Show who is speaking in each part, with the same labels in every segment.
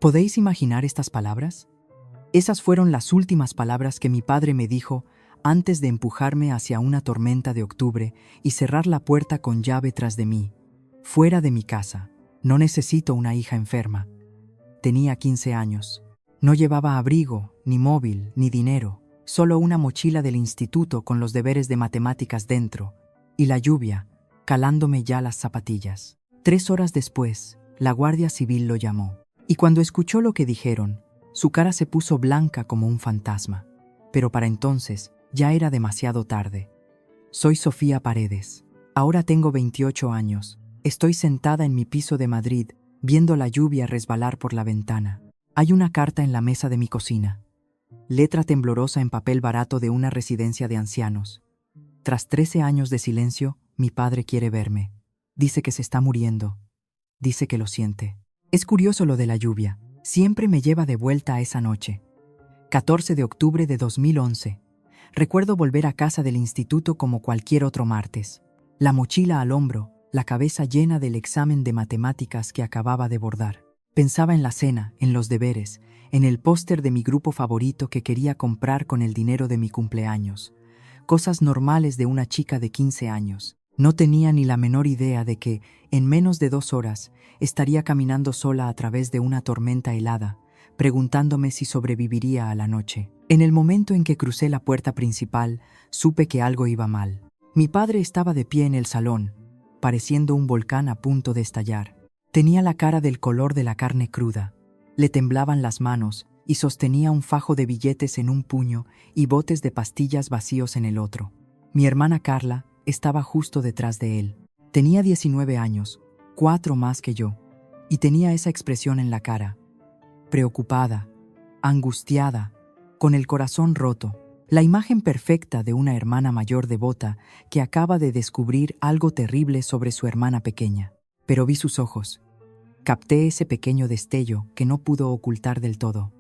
Speaker 1: ¿Podéis imaginar estas palabras? Esas fueron las últimas palabras que mi padre me dijo antes de empujarme hacia una tormenta de octubre y cerrar la puerta con llave tras de mí. Fuera de mi casa. No necesito una hija enferma. Tenía 15 años. No llevaba abrigo, ni móvil, ni dinero. Solo una mochila del instituto con los deberes de matemáticas dentro. Y la lluvia, calándome ya las zapatillas. 3 horas después, la Guardia Civil lo llamó. Y cuando escuchó lo que dijeron, su cara se puso blanca como un fantasma. Pero para entonces, ya era demasiado tarde. Soy Sofía Paredes. Ahora tengo 28 años. Estoy sentada en mi piso de Madrid, viendo la lluvia resbalar por la ventana. Hay una carta en la mesa de mi cocina. Letra temblorosa en papel barato de una residencia de ancianos. Tras 13 años de silencio, mi padre quiere verme. Dice que se está muriendo. Dice que lo siente. Es curioso lo de la lluvia. Siempre me lleva de vuelta a esa noche. 14 de octubre de 2011. Recuerdo volver a casa del instituto como cualquier otro martes. La mochila al hombro, la cabeza llena del examen de matemáticas que acababa de bordar. Pensaba en la cena, en los deberes, en el póster de mi grupo favorito que quería comprar con el dinero de mi cumpleaños. Cosas normales de una chica de 15 años. No tenía ni la menor idea de que, en menos de 2 horas, estaría caminando sola a través de una tormenta helada, preguntándome si sobreviviría a la noche. En el momento en que crucé la puerta principal, supe que algo iba mal. Mi padre estaba de pie en el salón, pareciendo un volcán a punto de estallar. Tenía la cara del color de la carne cruda. Le temblaban las manos y sostenía un fajo de billetes en un puño y botes de pastillas vacíos en el otro. Mi hermana Carla estaba justo detrás de él. Tenía 19 años, 4 más que yo, y tenía esa expresión en la cara. Preocupada, angustiada, con el corazón roto. La imagen perfecta de una hermana mayor devota que acaba de descubrir algo terrible sobre su hermana pequeña. Pero vi sus ojos. Capté ese pequeño destello que no pudo ocultar del todo.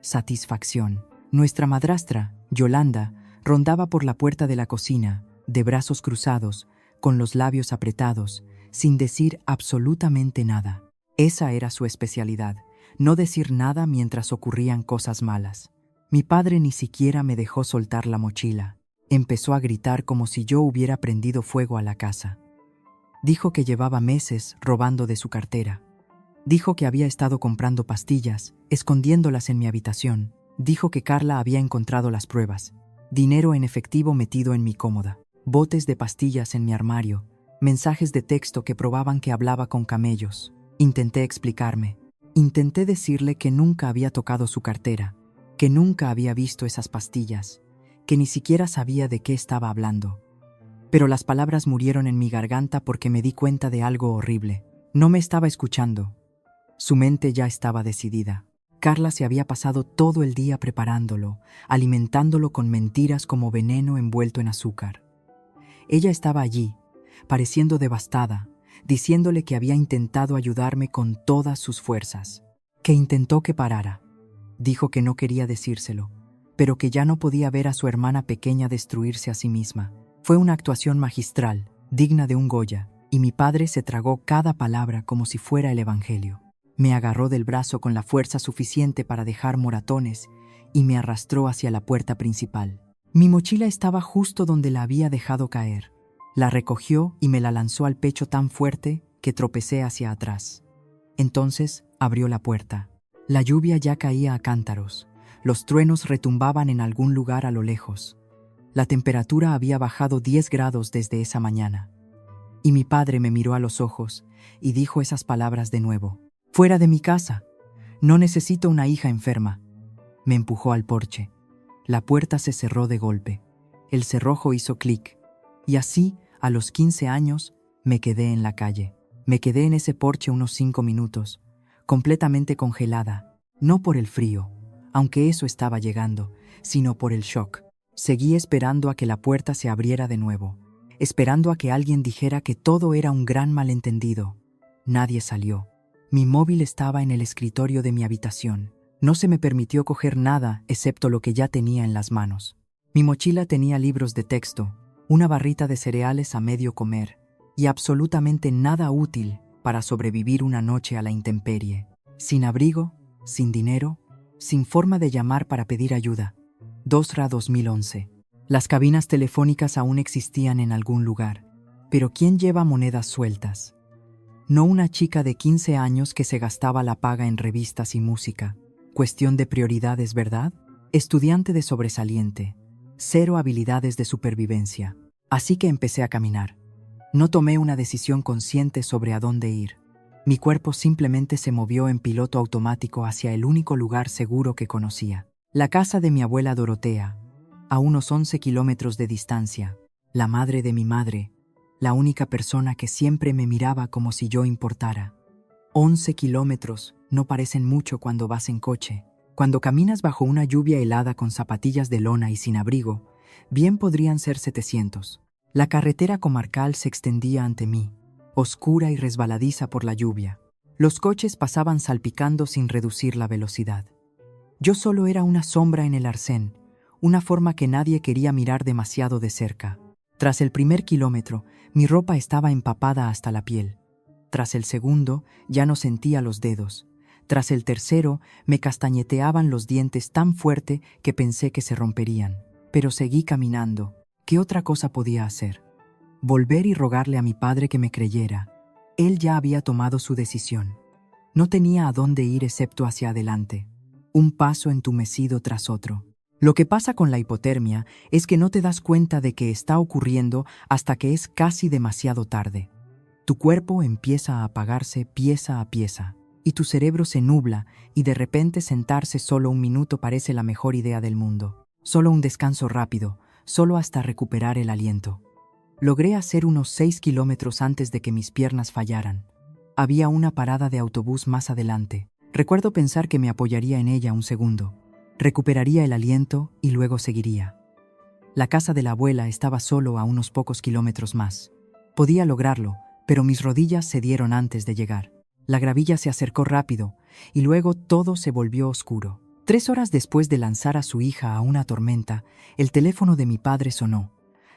Speaker 1: Satisfacción. Nuestra madrastra, Yolanda, rondaba por la puerta de la cocina, de brazos cruzados, con los labios apretados, sin decir absolutamente nada. Esa era su especialidad, no decir nada mientras ocurrían cosas malas. Mi padre ni siquiera me dejó soltar la mochila. Empezó a gritar como si yo hubiera prendido fuego a la casa. Dijo que llevaba meses robando de su cartera. Dijo que había estado comprando pastillas, escondiéndolas en mi habitación. Dijo que Carla había encontrado las pruebas. Dinero en efectivo metido en mi cómoda. Botes de pastillas en mi armario. Mensajes de texto que probaban que hablaba con camellos. Intenté explicarme. Intenté decirle que nunca había tocado su cartera, que nunca había visto esas pastillas, que ni siquiera sabía de qué estaba hablando. Pero las palabras murieron en mi garganta porque me di cuenta de algo horrible. No me estaba escuchando. Su mente ya estaba decidida. Carla se había pasado todo el día preparándolo, alimentándolo con mentiras como veneno envuelto en azúcar. Ella estaba allí, pareciendo devastada, diciéndole que había intentado ayudarme con todas sus fuerzas, que intentó que parara. Dijo que no quería decírselo, pero que ya no podía ver a su hermana pequeña destruirse a sí misma. Fue una actuación magistral, digna de un Goya, y mi padre se tragó cada palabra como si fuera el Evangelio. Me agarró del brazo con la fuerza suficiente para dejar moratones y me arrastró hacia la puerta principal. Mi mochila estaba justo donde la había dejado caer. La recogió y me la lanzó al pecho tan fuerte que tropecé hacia atrás. Entonces abrió la puerta. La lluvia ya caía a cántaros. Los truenos retumbaban en algún lugar a lo lejos. La temperatura había bajado 10 grados desde esa mañana. Y mi padre me miró a los ojos y dijo esas palabras de nuevo. «Fuera de mi casa. No necesito una hija enferma». Me empujó al porche. La puerta se cerró de golpe. El cerrojo hizo clic. Y así, a los 15 años, me quedé en la calle. Me quedé en ese porche unos 5 minutos, completamente congelada, no por el frío, aunque eso estaba llegando, sino por el shock. Seguí esperando a que la puerta se abriera de nuevo, esperando a que alguien dijera que todo era un gran malentendido. Nadie salió. Mi móvil estaba en el escritorio de mi habitación. No se me permitió coger nada excepto lo que ya tenía en las manos. Mi mochila tenía libros de texto, una barrita de cereales a medio comer y absolutamente nada útil para sobrevivir una noche a la intemperie. Sin abrigo, sin dinero, sin forma de llamar para pedir ayuda. 2RA 2011. Las cabinas telefónicas aún existían en algún lugar, pero ¿quién lleva monedas sueltas? No una chica de 15 años que se gastaba la paga en revistas y música. Cuestión de prioridades, ¿verdad? Estudiante de sobresaliente. Cero habilidades de supervivencia. Así que empecé a caminar. No tomé una decisión consciente sobre a dónde ir. Mi cuerpo simplemente se movió en piloto automático hacia el único lugar seguro que conocía. La casa de mi abuela Dorotea, a unos 11 kilómetros de distancia. La madre de mi madre, la única persona que siempre me miraba como si yo importara. 11 kilómetros no parecen mucho cuando vas en coche. Cuando caminas bajo una lluvia helada con zapatillas de lona y sin abrigo, bien podrían ser 700. La carretera comarcal se extendía ante mí, oscura y resbaladiza por la lluvia. Los coches pasaban salpicando sin reducir la velocidad. Yo solo era una sombra en el arcén, una forma que nadie quería mirar demasiado de cerca. Tras el primer kilómetro, mi ropa estaba empapada hasta la piel. Tras el segundo, ya no sentía los dedos. Tras el tercero, me castañeteaban los dientes tan fuerte que pensé que se romperían. Pero seguí caminando. ¿Qué otra cosa podía hacer? Volver y rogarle a mi padre que me creyera. Él ya había tomado su decisión. No tenía a dónde ir excepto hacia adelante. Un paso entumecido tras otro. Lo que pasa con la hipotermia es que no te das cuenta de que está ocurriendo hasta que es casi demasiado tarde. Tu cuerpo empieza a apagarse pieza a pieza, y tu cerebro se nubla, y de repente sentarse solo un minuto parece la mejor idea del mundo. Solo un descanso rápido, solo hasta recuperar el aliento. Logré hacer unos 6 kilómetros antes de que mis piernas fallaran. Había una parada de autobús más adelante. Recuerdo pensar que me apoyaría en ella un segundo. Recuperaría el aliento y luego seguiría. La casa de la abuela estaba solo a unos pocos kilómetros más. Podía lograrlo, pero mis rodillas cedieron antes de llegar. La gravilla se acercó rápido y luego todo se volvió oscuro. 3 horas después de lanzar a su hija a una tormenta, el teléfono de mi padre sonó.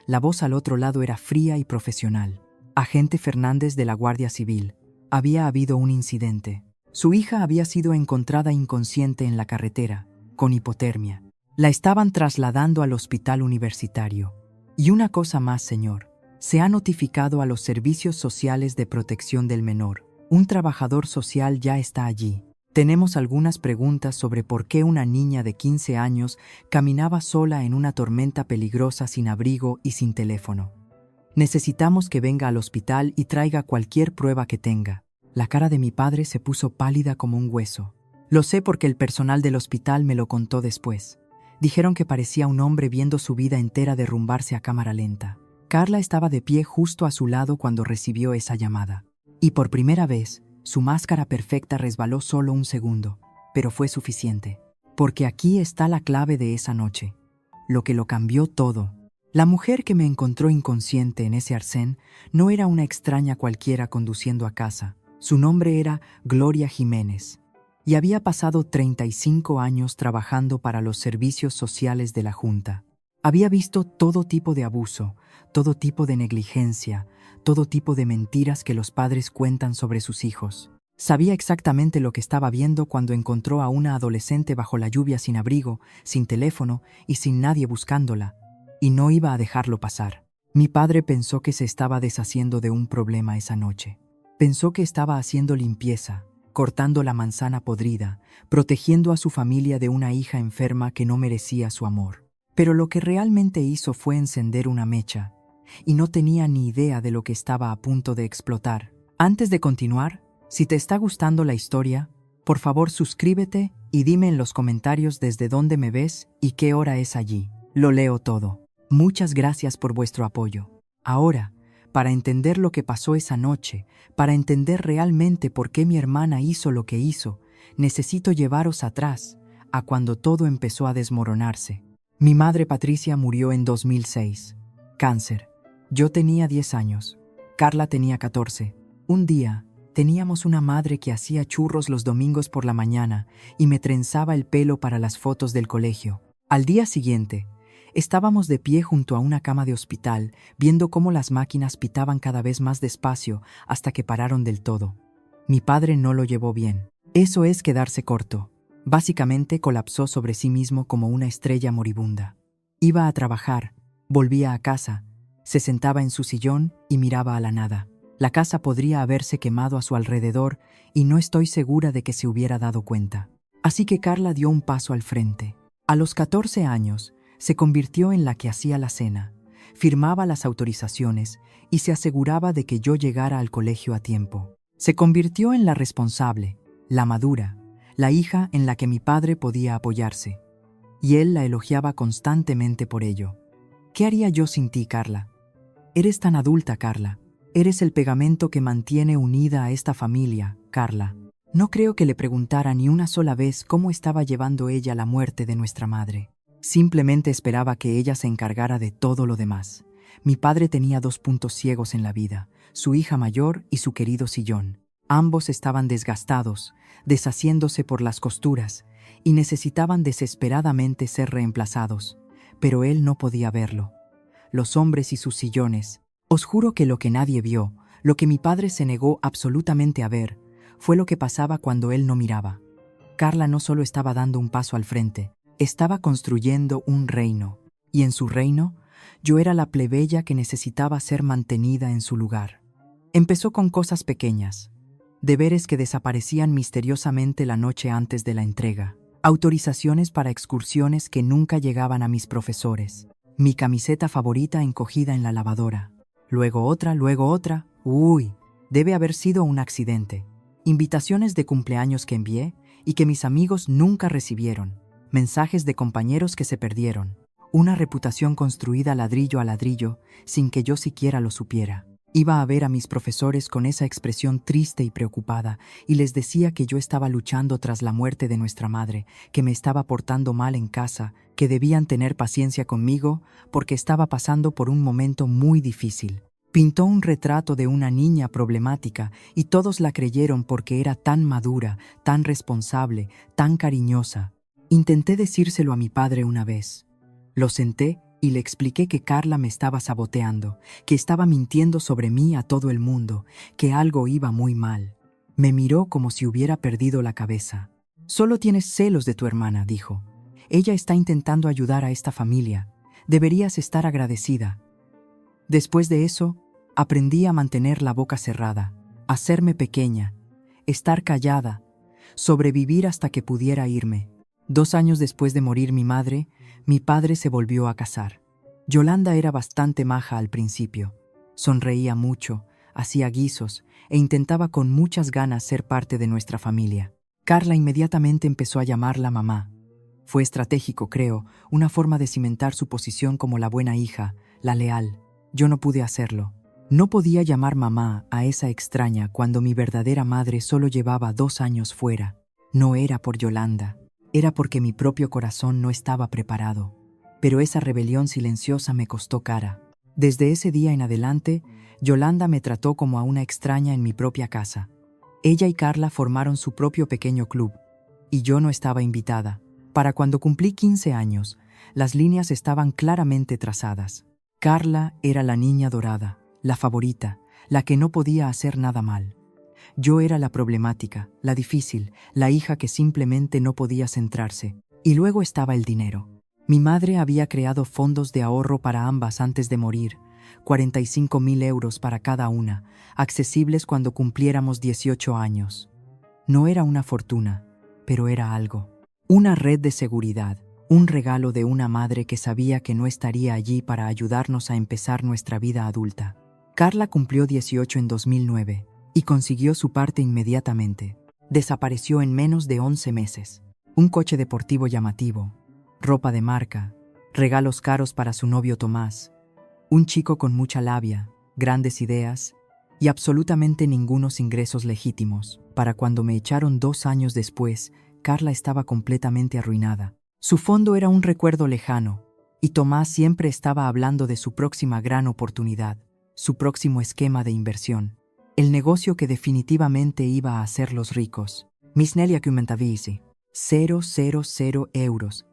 Speaker 1: La voz al otro lado era fría y profesional. Agente Fernández de la Guardia Civil. Había habido un incidente. Su hija había sido encontrada inconsciente en la carretera, con hipotermia. La estaban trasladando al hospital universitario. Y una cosa más, señor. Se ha notificado a los servicios sociales de protección del menor. Un trabajador social ya está allí. Tenemos algunas preguntas sobre por qué una niña de 15 años caminaba sola en una tormenta peligrosa sin abrigo y sin teléfono. Necesitamos que venga al hospital y traiga cualquier prueba que tenga. La cara de mi padre se puso pálida como un hueso. Lo sé porque el personal del hospital me lo contó después. Dijeron que parecía un hombre viendo su vida entera derrumbarse a cámara lenta. Carla estaba de pie justo a su lado cuando recibió esa llamada. Y por primera vez, su máscara perfecta resbaló solo un segundo, pero fue suficiente. Porque aquí está la clave de esa noche. Lo que lo cambió todo. La mujer que me encontró inconsciente en ese arcén no era una extraña cualquiera conduciendo a casa. Su nombre era Gloria Jiménez. Y había pasado 35 años trabajando para los servicios sociales de la Junta. Había visto todo tipo de abuso, todo tipo de negligencia, todo tipo de mentiras que los padres cuentan sobre sus hijos. Sabía exactamente lo que estaba viendo cuando encontró a una adolescente bajo la lluvia sin abrigo, sin teléfono y sin nadie buscándola, y no iba a dejarlo pasar. Mi padre pensó que se estaba deshaciendo de un problema esa noche. Pensó que estaba haciendo limpieza, cortando la manzana podrida, protegiendo a su familia de una hija enferma que no merecía su amor. Pero lo que realmente hizo fue encender una mecha, y no tenía ni idea de lo que estaba a punto de explotar. Antes de continuar, si te está gustando la historia, por favor suscríbete y dime en los comentarios desde dónde me ves y qué hora es allí. Lo leo todo. Muchas gracias por vuestro apoyo. Ahora, para entender lo que pasó esa noche, para entender realmente por qué mi hermana hizo lo que hizo, necesito llevaros atrás, a cuando todo empezó a desmoronarse. Mi madre Patricia murió en 2006. Cáncer. Yo tenía 10 años. Carla tenía 14. Un día, teníamos una madre que hacía churros los domingos por la mañana y me trenzaba el pelo para las fotos del colegio. Al día siguiente, estábamos de pie junto a una cama de hospital, viendo cómo las máquinas pitaban cada vez más despacio hasta que pararon del todo. Mi padre no lo llevó bien. Eso es quedarse corto. Básicamente colapsó sobre sí mismo como una estrella moribunda. Iba a trabajar, volvía a casa, se sentaba en su sillón y miraba a la nada. La casa podría haberse quemado a su alrededor y no estoy segura de que se hubiera dado cuenta. Así que Carla dio un paso al frente. A los 14 años, se convirtió en la que hacía la cena, firmaba las autorizaciones y se aseguraba de que yo llegara al colegio a tiempo. Se convirtió en la responsable, la madura, la hija en la que mi padre podía apoyarse. Y él la elogiaba constantemente por ello. ¿Qué haría yo sin ti, Carla? Eres tan adulta, Carla. Eres el pegamento que mantiene unida a esta familia, Carla. No creo que le preguntara ni una sola vez cómo estaba llevando ella la muerte de nuestra madre. Simplemente esperaba que ella se encargara de todo lo demás. Mi padre tenía 2 puntos ciegos en la vida, su hija mayor y su querido sillón. Ambos estaban desgastados, deshaciéndose por las costuras, y necesitaban desesperadamente ser reemplazados. Pero él no podía verlo. Los hombres y sus sillones. Os juro que lo que nadie vio, lo que mi padre se negó absolutamente a ver, fue lo que pasaba cuando él no miraba. Carla no solo estaba dando un paso al frente, estaba construyendo un reino. Y en su reino, yo era la plebeya que necesitaba ser mantenida en su lugar. Empezó con cosas pequeñas, deberes que desaparecían misteriosamente la noche antes de la entrega, autorizaciones para excursiones que nunca llegaban a mis profesores, mi camiseta favorita encogida en la lavadora. Luego otra. Uy, debe haber sido un accidente. Invitaciones de cumpleaños que envié y que mis amigos nunca recibieron. Mensajes de compañeros que se perdieron. Una reputación construida ladrillo a ladrillo sin que yo siquiera lo supiera. Iba a ver a mis profesores con esa expresión triste y preocupada y les decía que yo estaba luchando tras la muerte de nuestra madre, que me estaba portando mal en casa, que debían tener paciencia conmigo porque estaba pasando por un momento muy difícil. Pintó un retrato de una niña problemática y todos la creyeron porque era tan madura, tan responsable, tan cariñosa. Intenté decírselo a mi padre una vez. Lo senté y le expliqué que Carla me estaba saboteando, que estaba mintiendo sobre mí a todo el mundo, que algo iba muy mal. Me miró como si hubiera perdido la cabeza. «Solo tienes celos de tu hermana», dijo. «Ella está intentando ayudar a esta familia. Deberías estar agradecida». Después de eso, aprendí a mantener la boca cerrada, a hacerme pequeña, estar callada, sobrevivir hasta que pudiera irme. 2 años después de morir mi madre, mi padre se volvió a casar. Yolanda era bastante maja al principio. Sonreía mucho, hacía guisos e intentaba con muchas ganas ser parte de nuestra familia. Carla inmediatamente empezó a llamarla mamá. Fue estratégico, creo, una forma de cimentar su posición como la buena hija, la leal. Yo no pude hacerlo. No podía llamar mamá a esa extraña cuando mi verdadera madre solo llevaba 2 años fuera. No era por Yolanda. Era porque mi propio corazón no estaba preparado. Pero esa rebelión silenciosa me costó cara. Desde ese día en adelante, Yolanda me trató como a una extraña en mi propia casa. Ella y Carla formaron su propio pequeño club, y yo no estaba invitada. Para cuando cumplí 15 años, las líneas estaban claramente trazadas. Carla era la niña dorada, la favorita, la que no podía hacer nada mal. Yo era la problemática, la difícil, la hija que simplemente no podía centrarse. Y luego estaba el dinero. Mi madre había creado fondos de ahorro para ambas antes de morir, 45.000 euros para cada una, accesibles cuando cumpliéramos 18 años. No era una fortuna, pero era algo. Una red de seguridad, un regalo de una madre que sabía que no estaría allí para ayudarnos a empezar nuestra vida adulta. Carla cumplió 18 en 2009. Y consiguió su parte inmediatamente. Desapareció en menos de 11 meses. Un coche deportivo llamativo, ropa de marca, regalos caros para su novio Tomás, un chico con mucha labia, grandes ideas y absolutamente ningunos ingresos legítimos. Para cuando me echaron 2 años después, Carla estaba completamente arruinada. Su fondo era un recuerdo lejano, y Tomás siempre estaba hablando de su próxima gran oportunidad, su próximo esquema de inversión. El negocio que definitivamente iba a hacerlos ricos. Misnelia Cumentavisi. 000 euros.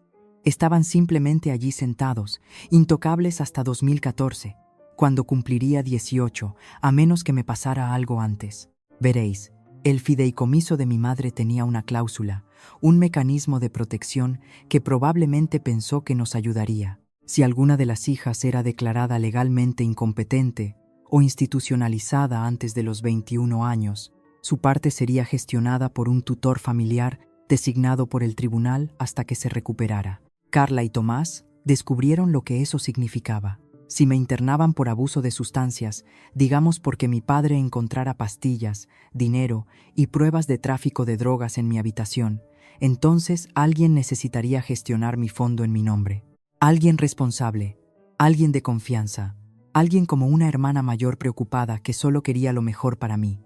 Speaker 1: Estaban simplemente allí sentados, intocables hasta 2014, cuando cumpliría 18, a menos que me pasara algo antes. Veréis, el fideicomiso de mi madre tenía una cláusula, un mecanismo de protección que probablemente pensó que nos ayudaría. Si alguna de las hijas era declarada legalmente incompetente o institucionalizada antes de los 21 años, su parte sería gestionada por un tutor familiar designado por el tribunal hasta que se recuperara. Carla y Tomás descubrieron lo que eso significaba. Si me internaban por abuso de sustancias, digamos porque mi padre encontrara pastillas, dinero y pruebas de tráfico de drogas en mi habitación, entonces alguien necesitaría gestionar mi fondo en mi nombre. Alguien responsable, alguien de confianza, alguien como una hermana mayor preocupada que solo quería lo mejor para mí.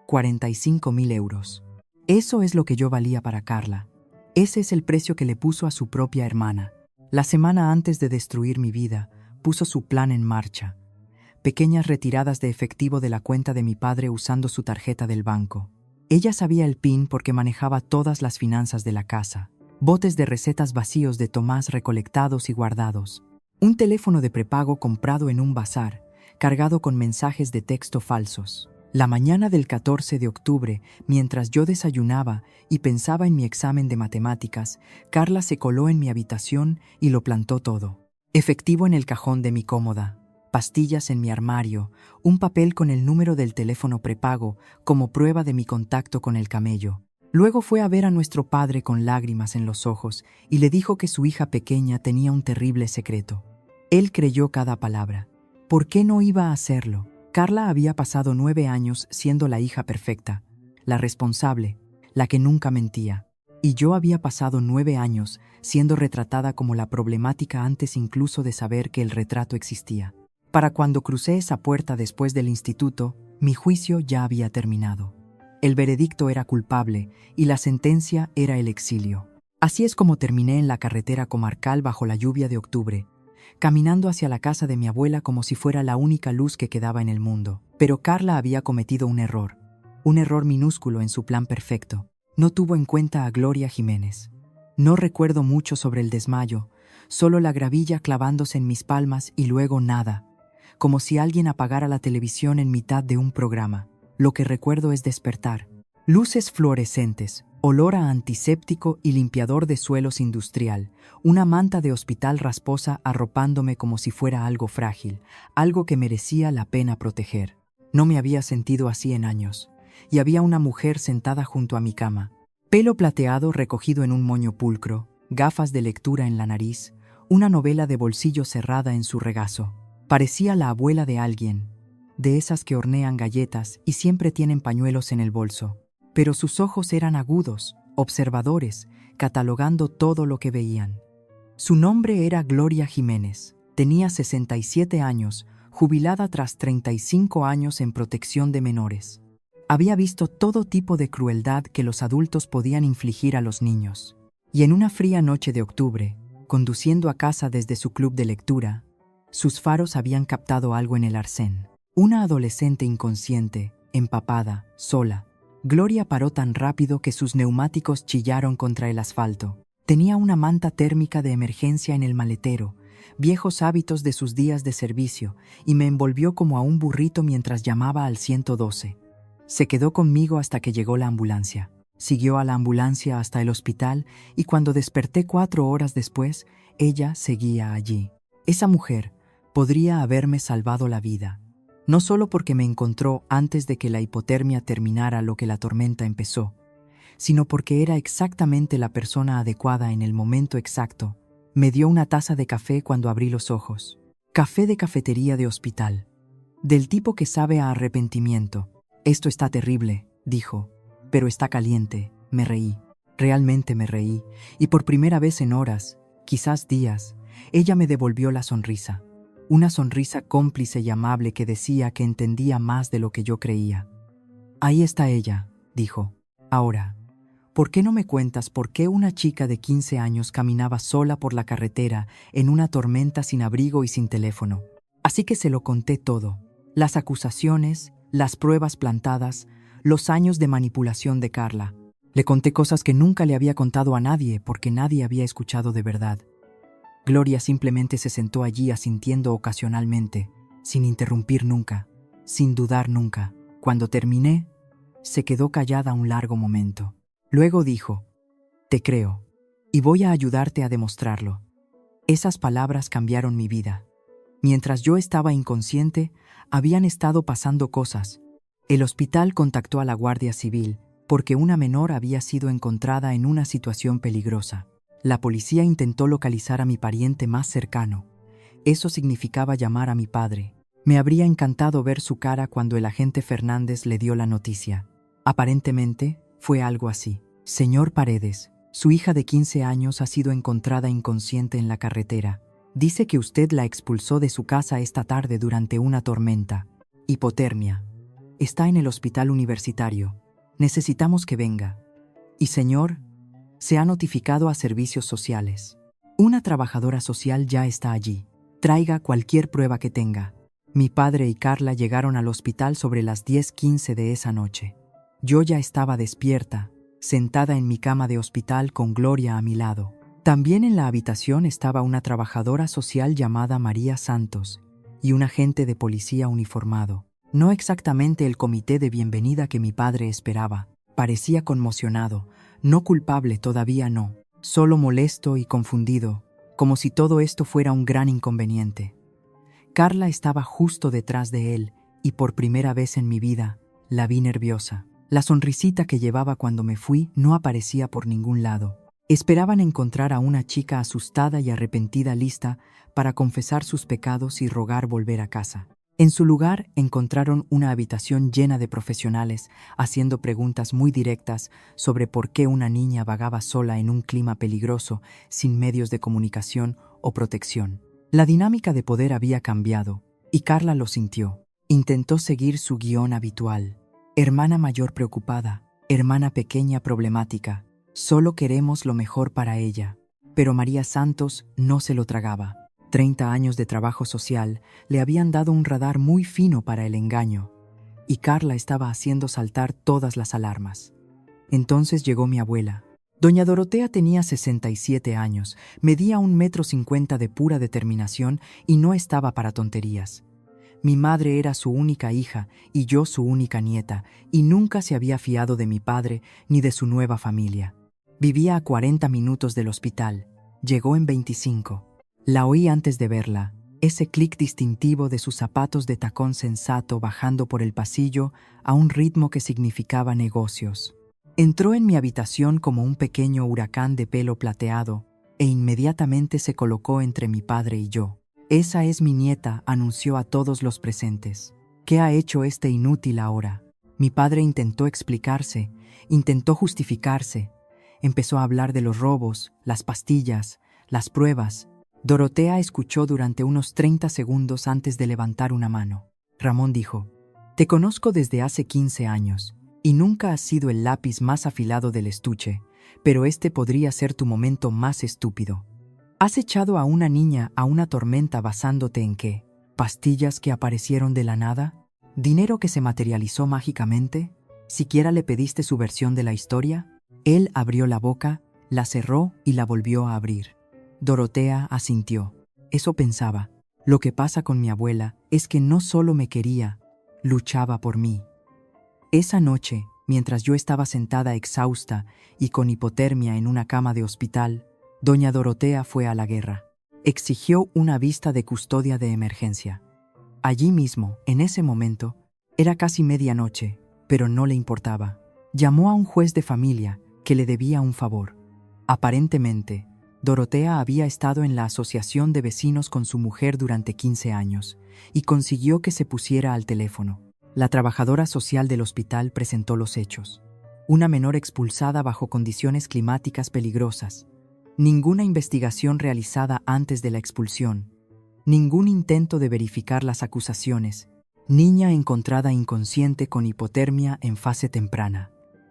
Speaker 1: 45.000 euros. Eso es lo que yo valía para Carla. Ese es el precio que le puso a su propia hermana. La semana antes de destruir mi vida, puso su plan en marcha. Pequeñas retiradas de efectivo de la cuenta de mi padre usando su tarjeta del banco. Ella sabía el PIN porque manejaba todas las finanzas de la casa. Botes de recetas vacíos de Tomás recolectados y guardados. Un teléfono de prepago comprado en un bazar, cargado con mensajes de texto falsos. La mañana del 14 de octubre, mientras yo desayunaba y pensaba en mi examen de matemáticas, Carla se coló en mi habitación y lo plantó todo. Efectivo en el cajón de mi cómoda, pastillas en mi armario, un papel con el número del teléfono prepago como prueba de mi contacto con el camello. Luego fue a ver a nuestro padre con lágrimas en los ojos y le dijo que su hija pequeña tenía un terrible secreto. Él creyó cada palabra. ¿Por qué no iba a hacerlo? Carla había pasado 9 años siendo la hija perfecta, la responsable, la que nunca mentía. Y yo había pasado 9 años siendo retratada como la problemática antes incluso de saber que el retrato existía. Para cuando crucé esa puerta después del instituto, mi juicio ya había terminado. El veredicto era culpable y la sentencia era el exilio. Así es como terminé en la carretera comarcal bajo la lluvia de octubre, caminando hacia la casa de mi abuela como si fuera la única luz que quedaba en el mundo. Pero Carla había cometido un error minúsculo en su plan perfecto. No tuvo en cuenta a Gloria Jiménez. No recuerdo mucho sobre el desmayo, solo la gravilla clavándose en mis palmas y luego nada, como si alguien apagara la televisión en mitad de un programa. Lo que recuerdo es despertar. Luces fluorescentes, olor a antiséptico y limpiador de suelos industrial, una manta de hospital rasposa arropándome como si fuera algo frágil, algo que merecía la pena proteger. No me había sentido así en años, y había una mujer sentada junto a mi cama, pelo plateado recogido en un moño pulcro, gafas de lectura en la nariz, una novela de bolsillo cerrada en su regazo. Parecía la abuela de alguien, de esas que hornean galletas y siempre tienen pañuelos en el bolso. Pero sus ojos eran agudos, observadores, catalogando todo lo que veían. Su nombre era Gloria Jiménez. Tenía 67 años, jubilada tras 35 años en protección de menores. Había visto todo tipo de crueldad que los adultos podían infligir a los niños. Y en una fría noche de octubre, conduciendo a casa desde su club de lectura, sus faros habían captado algo en el arcén. Una adolescente inconsciente, empapada, sola. Gloria paró tan rápido que sus neumáticos chillaron contra el asfalto. Tenía una manta térmica de emergencia en el maletero, viejos hábitos de sus días de servicio, y me envolvió como a un burrito mientras llamaba al 112. Se quedó conmigo hasta que llegó la ambulancia. Siguió a la ambulancia hasta el hospital y cuando desperté 4 horas después, ella seguía allí. Esa mujer podría haberme salvado la vida. No solo porque me encontró antes de que la hipotermia terminara lo que la tormenta empezó, sino porque era exactamente la persona adecuada en el momento exacto. Me dio una taza de café cuando abrí los ojos. Café de cafetería de hospital. Del tipo que sabe a arrepentimiento. Esto está terrible, dijo, pero está caliente. Me reí. Realmente me reí, y por primera vez en horas, quizás días, ella me devolvió la sonrisa. Una sonrisa cómplice y amable que decía que entendía más de lo que yo creía. Ahí está ella, dijo. Ahora, ¿por qué no me cuentas por qué una chica de 15 años caminaba sola por la carretera en una tormenta sin abrigo y sin teléfono? Así que se lo conté todo. Las acusaciones, las pruebas plantadas, los años de manipulación de Carla. Le conté cosas que nunca le había contado a nadie porque nadie había escuchado de verdad. Gloria simplemente se sentó allí asintiendo ocasionalmente, sin interrumpir nunca, sin dudar nunca. Cuando terminé, se quedó callada un largo momento. Luego dijo, Te creo. Y voy a ayudarte a demostrarlo. Esas palabras cambiaron mi vida. Mientras yo estaba inconsciente, habían estado pasando cosas. El hospital contactó a la Guardia Civil porque una menor había sido encontrada en una situación peligrosa. La policía intentó localizar a mi pariente más cercano. Eso significaba llamar a mi padre. Me habría encantado ver su cara cuando el agente Fernández le dio la noticia. Aparentemente, fue algo así. Señor Paredes, su hija de 15 años ha sido encontrada inconsciente en la carretera. Dice que usted la expulsó de su casa esta tarde durante una tormenta. Hipotermia. Está en el hospital universitario. Necesitamos que venga. Y señor, se ha notificado a servicios sociales. Una trabajadora social ya está allí. Traiga cualquier prueba que tenga. Mi padre y Carla llegaron al hospital sobre las 10:15 de esa noche. Yo ya estaba despierta, sentada en mi cama de hospital con Gloria a mi lado. También en la habitación estaba una trabajadora social llamada María Santos y un agente de policía uniformado. No exactamente el comité de bienvenida que mi padre esperaba. Parecía conmocionado, no culpable, todavía no, solo molesto y confundido, como si todo esto fuera un gran inconveniente. Carla estaba justo detrás de él y por primera vez en mi vida la vi nerviosa. La sonrisita que llevaba cuando me fui no aparecía por ningún lado. Esperaban encontrar a una chica asustada y arrepentida lista para confesar sus pecados y rogar volver a casa. En su lugar encontraron una habitación llena de profesionales haciendo preguntas muy directas sobre por qué una niña vagaba sola en un clima peligroso, sin medios de comunicación o protección. La dinámica de poder había cambiado, y Carla lo sintió. Intentó seguir su guión habitual. Hermana mayor preocupada, hermana pequeña problemática. Solo queremos lo mejor para ella. Pero María Santos no se lo tragaba. 30 años de trabajo social le habían dado un radar muy fino para el engaño, y Carla estaba haciendo saltar todas las alarmas. Entonces llegó mi abuela. Doña Dorotea tenía 67 años, medía 1,50 m de pura determinación y no estaba para tonterías. Mi madre era su única hija y yo su única nieta, y nunca se había fiado de mi padre ni de su nueva familia. Vivía a 40 minutos del hospital. Llegó en 25. La oí antes de verla, ese clic distintivo de sus zapatos de tacón sensato bajando por el pasillo a un ritmo que significaba negocios. Entró en mi habitación como un pequeño huracán de pelo plateado e inmediatamente se colocó entre mi padre y yo. «Esa es mi nieta», anunció a todos los presentes. «¿Qué ha hecho este inútil ahora?» Mi padre intentó explicarse, intentó justificarse. Empezó a hablar de los robos, las pastillas, las pruebas. Dorotea escuchó durante unos 30 segundos antes de levantar una mano. Ramón dijo: «Te conozco desde hace 15 años, y nunca has sido el lápiz más afilado del estuche, pero este podría ser tu momento más estúpido. ¿Has echado a una niña a una tormenta basándote en qué? ¿Pastillas que aparecieron de la nada? ¿Dinero que se materializó mágicamente? ¿Siquiera le pediste su versión de la historia?» Él abrió la boca, la cerró y la volvió a abrir. Dorotea asintió. Eso pensaba. Lo que pasa con mi abuela es que no solo me quería, luchaba por mí. Esa noche, mientras yo estaba sentada exhausta y con hipotermia en una cama de hospital, doña Dorotea fue a la guerra. Exigió una vista de custodia de emergencia. Allí mismo, en ese momento, era casi medianoche, pero no le importaba. Llamó a un juez de familia que le debía un favor. Aparentemente, Dorotea había estado en la asociación de vecinos con su mujer durante 15 años y consiguió que se pusiera al teléfono. La trabajadora social del hospital presentó los hechos. Una menor expulsada bajo condiciones climáticas peligrosas. Ninguna investigación realizada antes de la expulsión. Ningún intento de verificar las acusaciones. Niña encontrada inconsciente con hipotermia en fase temprana.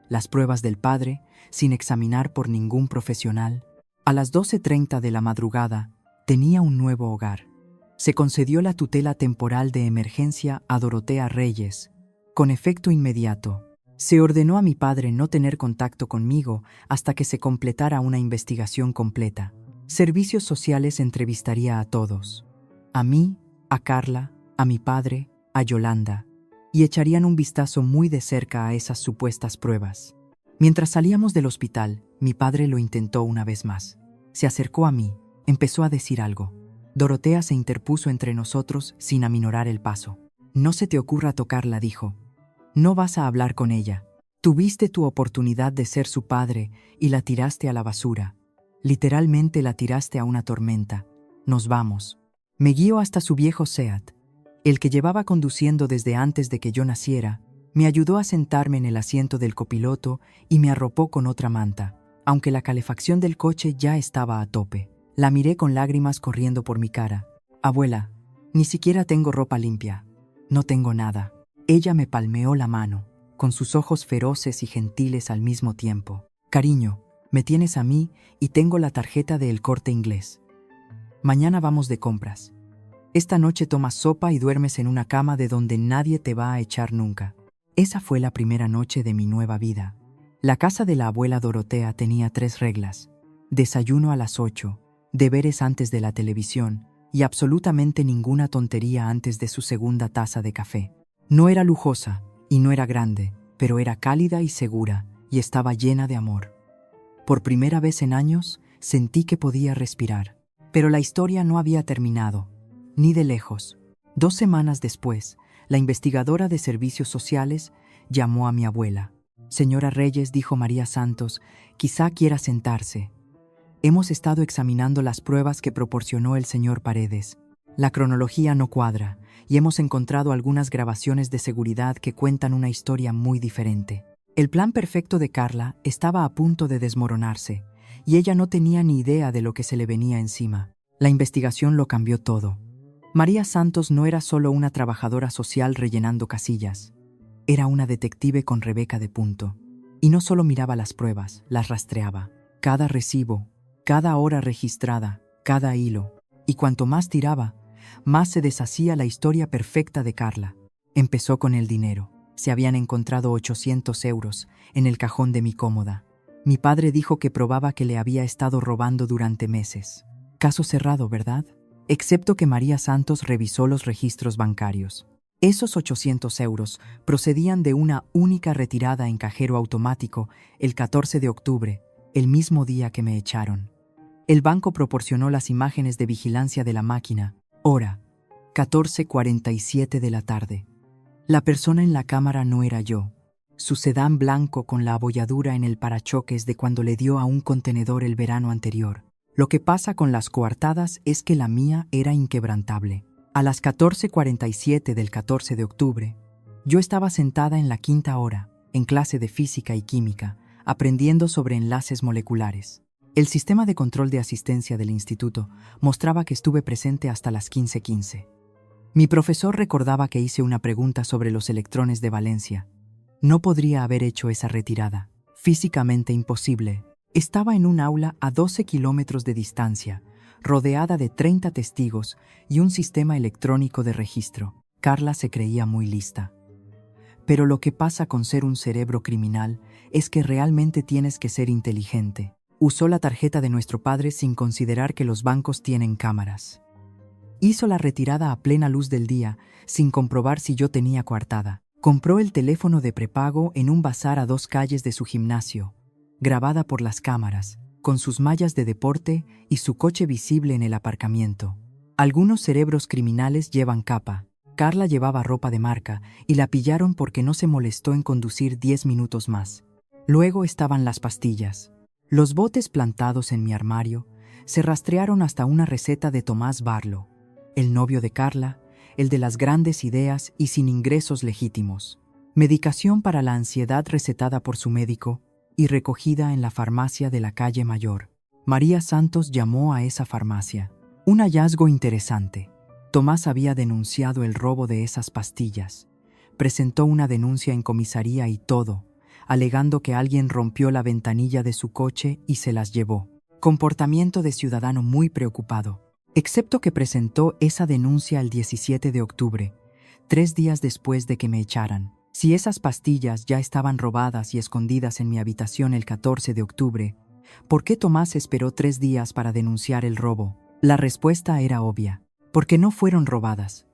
Speaker 1: Las pruebas del padre, sin examinar por ningún profesional. A las 12:30 de la madrugada, tenía un nuevo hogar. Se concedió la tutela temporal de emergencia a Dorotea Reyes, con efecto inmediato. Se ordenó a mi padre no tener contacto conmigo hasta que se completara una investigación completa. Servicios sociales entrevistaría a todos. A mí, a Carla, a mi padre, a Yolanda, y echarían un vistazo muy de cerca a esas supuestas pruebas. Mientras salíamos del hospital, Mi padre lo intentó una vez más. Se acercó a mí, empezó a decir algo. Dorotea se interpuso entre nosotros sin aminorar el paso. No se te ocurra tocarla, dijo. No vas a hablar con ella. Tuviste tu oportunidad de ser su padre y la tiraste a la basura. Literalmente la tiraste a una tormenta. Nos vamos. Me guió hasta su viejo Seat, el que llevaba conduciendo desde antes de que yo naciera. Me ayudó a sentarme en el asiento del copiloto y me arropó con otra manta, aunque la calefacción del coche ya estaba a tope. La miré con lágrimas corriendo por mi cara. Abuela, ni siquiera tengo ropa limpia. No tengo nada. Ella me palmeó la mano, con sus ojos feroces y gentiles al mismo tiempo. Cariño, me tienes a mí y tengo la tarjeta de El Corte Inglés. Mañana vamos de compras. Esta noche tomas sopa y duermes en una cama de donde nadie te va a echar nunca. Esa fue la primera noche de mi nueva vida. La casa de la abuela Dorotea tenía 3 reglas: desayuno a las 8, deberes antes de la televisión y absolutamente ninguna tontería antes de su segunda taza de café. No era lujosa y no era grande, pero era cálida y segura y estaba llena de amor. Por primera vez en años sentí que podía respirar. Pero la historia no había terminado, ni de lejos. 2 semanas después, la investigadora de servicios sociales llamó a mi abuela. Señora Reyes, dijo María Santos, quizá quiera sentarse. Hemos estado examinando las pruebas que proporcionó el señor Paredes. La cronología no cuadra y hemos encontrado algunas grabaciones de seguridad que cuentan una historia muy diferente. El plan perfecto de Carla estaba a punto de desmoronarse y ella no tenía ni idea de lo que se le venía encima. La investigación lo cambió todo. María Santos no era solo una trabajadora social rellenando casillas. Era una detective con Rebeca de punto. Y no solo miraba las pruebas, las rastreaba. Cada recibo, cada hora registrada, cada hilo. Y cuanto más tiraba, más se deshacía la historia perfecta de Carla. Empezó con el dinero. Se habían encontrado 800 euros en el cajón de mi cómoda. Mi padre dijo que probaba que le había estado robando durante meses. Caso cerrado, ¿verdad? Excepto que María Santos revisó los registros bancarios. Esos 800 euros procedían de una única retirada en cajero automático el 14 de octubre, el mismo día que me echaron. El banco proporcionó las imágenes de vigilancia de la máquina. Hora: 14:47 de la tarde. La persona en la cámara no era yo. Su sedán blanco con la abolladura en el parachoques de cuando le dio a un contenedor el verano anterior. Lo que pasa con las coartadas es que la mía era inquebrantable. A las 14:47 del 14 de octubre, yo estaba sentada en la 5ª hora, en clase de física y química, aprendiendo sobre enlaces moleculares. El sistema de control de asistencia del instituto mostraba que estuve presente hasta las 15:15. Mi profesor recordaba que hice una pregunta sobre los electrones de valencia. No podría haber hecho esa retirada. Físicamente imposible. Estaba en un aula a 12 kilómetros de distancia, rodeada de 30 testigos y un sistema electrónico de registro. Carla se creía muy lista. Pero lo que pasa con ser un cerebro criminal es que realmente tienes que ser inteligente. Usó la tarjeta de nuestro padre sin considerar que los bancos tienen cámaras. Hizo la retirada a plena luz del día, sin comprobar si yo tenía coartada. Compró el teléfono de prepago en un bazar a 2 calles de su gimnasio, grabada por las cámaras, con sus mallas de deporte y su coche visible en el aparcamiento. Algunos cerebros criminales llevan capa. Carla llevaba ropa de marca y la pillaron porque no se molestó en conducir 10 minutos más. Luego estaban las pastillas. Los botes plantados en mi armario se rastrearon hasta una receta de Tomás Barlow, el novio de Carla, el de las grandes ideas y sin ingresos legítimos. Medicación para la ansiedad recetada por su médico y recogida en la farmacia de la calle Mayor. María Santos llamó a esa farmacia. Un hallazgo interesante. Tomás había denunciado el robo de esas pastillas. Presentó una denuncia en comisaría y todo, alegando que alguien rompió la ventanilla de su coche y se las llevó. Comportamiento de ciudadano muy preocupado. Excepto que presentó esa denuncia el 17 de octubre, 3 días después de que me echaran. Si esas pastillas ya estaban robadas y escondidas en mi habitación el 14 de octubre, ¿por qué Tomás esperó 3 días para denunciar el robo? La respuesta era obvia. Porque no fueron robadas.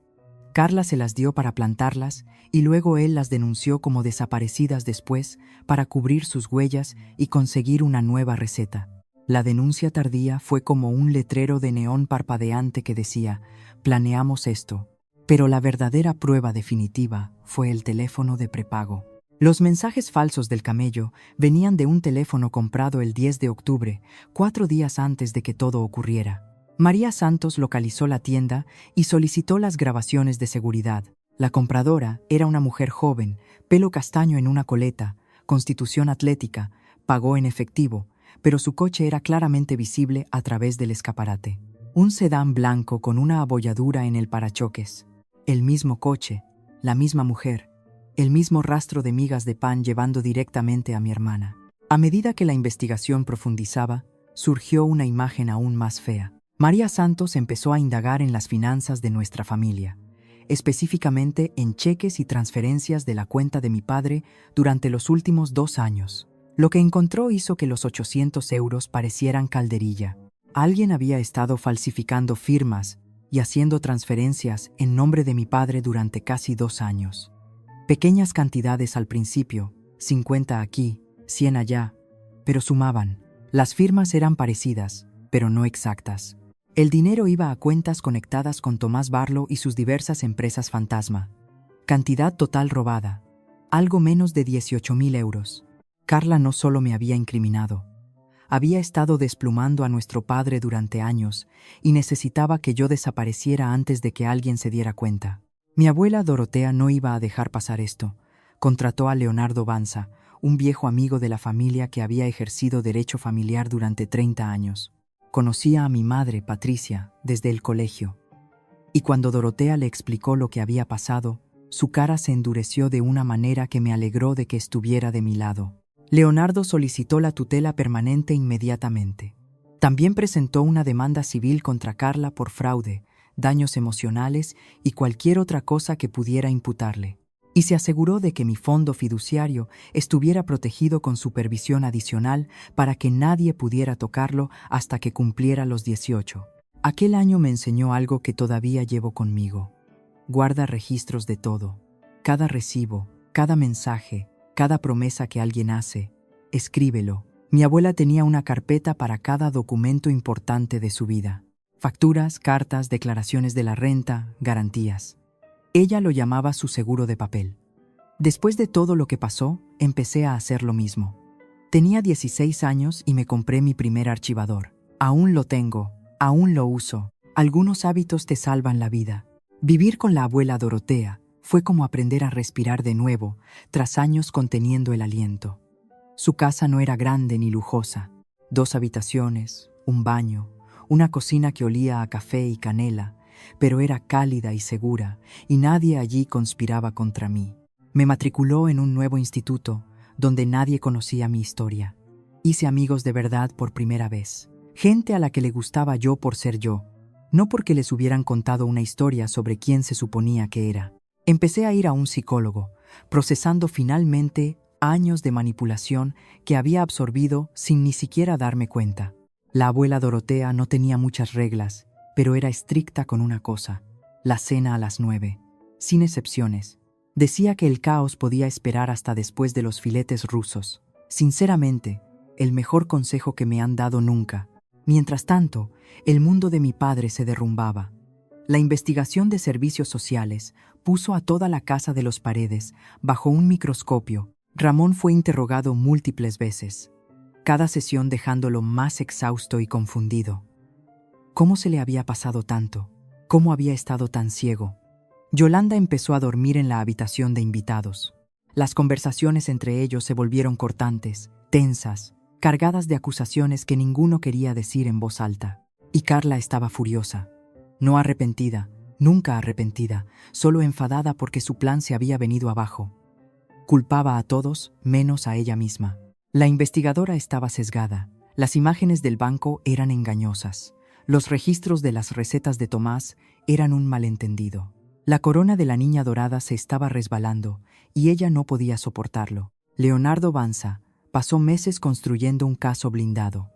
Speaker 1: Carla se las dio para plantarlas y luego él las denunció como desaparecidas después para cubrir sus huellas y conseguir una nueva receta. La denuncia tardía fue como un letrero de neón parpadeante que decía: planeamos esto. Pero la verdadera prueba definitiva fue el teléfono de prepago. Los mensajes falsos del camello venían de un teléfono comprado el 10 de octubre, 4 días antes de que todo ocurriera. María Santos localizó la tienda y solicitó las grabaciones de seguridad. La compradora era una mujer joven, pelo castaño en una coleta, constitución atlética, pagó en efectivo, pero su coche era claramente visible a través del escaparate. Un sedán blanco con una abolladura en el parachoques. El mismo coche, la misma mujer, el mismo rastro de migas de pan llevando directamente a mi hermana. A medida que la investigación profundizaba, surgió una imagen aún más fea. María Santos empezó a indagar en las finanzas de nuestra familia, específicamente en cheques y transferencias de la cuenta de mi padre durante los últimos 2 años. Lo que encontró hizo que los 800 euros parecieran calderilla. Alguien había estado falsificando firmas y haciendo transferencias en nombre de mi padre durante casi 2 años. Pequeñas cantidades al principio, 50 aquí, 100 allá, pero sumaban. Las firmas eran parecidas, pero no exactas. El dinero iba a cuentas conectadas con Tomás Barlow y sus diversas empresas fantasma. Cantidad total robada, algo menos de 18.000 euros. Carla no solo me había incriminado, había estado desplumando a nuestro padre durante años y necesitaba que yo desapareciera antes de que alguien se diera cuenta. Mi abuela Dorotea no iba a dejar pasar esto. Contrató a Leonardo Banza, un viejo amigo de la familia que había ejercido derecho familiar durante 30 años. Conocía a mi madre, Patricia, desde el colegio. Y cuando Dorotea le explicó lo que había pasado, su cara se endureció de una manera que me alegró de que estuviera de mi lado. Leonardo solicitó la tutela permanente inmediatamente. También presentó una demanda civil contra Carla por fraude, daños emocionales y cualquier otra cosa que pudiera imputarle. Y se aseguró de que mi fondo fiduciario estuviera protegido con supervisión adicional para que nadie pudiera tocarlo hasta que cumpliera los 18. Aquel año me enseñó algo que todavía llevo conmigo. Guarda registros de todo. Cada recibo, cada mensaje, cada promesa que alguien hace, escríbelo. Mi abuela tenía una carpeta para cada documento importante de su vida. Facturas, cartas, declaraciones de la renta, garantías. Ella lo llamaba su seguro de papel. Después de todo lo que pasó, empecé a hacer lo mismo. Tenía 16 años y me compré mi primer archivador. Aún lo tengo, aún lo uso. Algunos hábitos te salvan la vida. Vivir con la abuela Dorotea fue como aprender a respirar de nuevo, tras años conteniendo el aliento. Su casa no era grande ni lujosa. 2 habitaciones, un baño, una cocina que olía a café y canela, pero era cálida y segura, y nadie allí conspiraba contra mí. Me matriculó en un nuevo instituto, donde nadie conocía mi historia. Hice amigos de verdad por primera vez. Gente a la que le gustaba yo por ser yo, no porque les hubieran contado una historia sobre quién se suponía que era. Empecé a ir a un psicólogo, procesando finalmente años de manipulación que había absorbido sin ni siquiera darme cuenta. La abuela Dorotea no tenía muchas reglas, pero era estricta con una cosa: la cena a las 9, sin excepciones. Decía que el caos podía esperar hasta después de los filetes rusos. Sinceramente, el mejor consejo que me han dado nunca. Mientras tanto, el mundo de mi padre se derrumbaba. La investigación de servicios sociales puso a toda la casa de los Paredes bajo un microscopio. Ramón fue interrogado múltiples veces, cada sesión dejándolo más exhausto y confundido. ¿Cómo se le había pasado tanto? ¿Cómo había estado tan ciego? Yolanda empezó a dormir en la habitación de invitados. Las conversaciones entre ellos se volvieron cortantes, tensas, cargadas de acusaciones que ninguno quería decir en voz alta. Y Carla estaba furiosa. No arrepentida, nunca arrepentida, solo enfadada porque su plan se había venido abajo. Culpaba a todos, menos a ella misma. La investigadora estaba sesgada. Las imágenes del banco eran engañosas. Los registros de las recetas de Tomás eran un malentendido. La corona de la niña dorada se estaba resbalando y ella no podía soportarlo. Leonardo Banza pasó meses construyendo un caso blindado.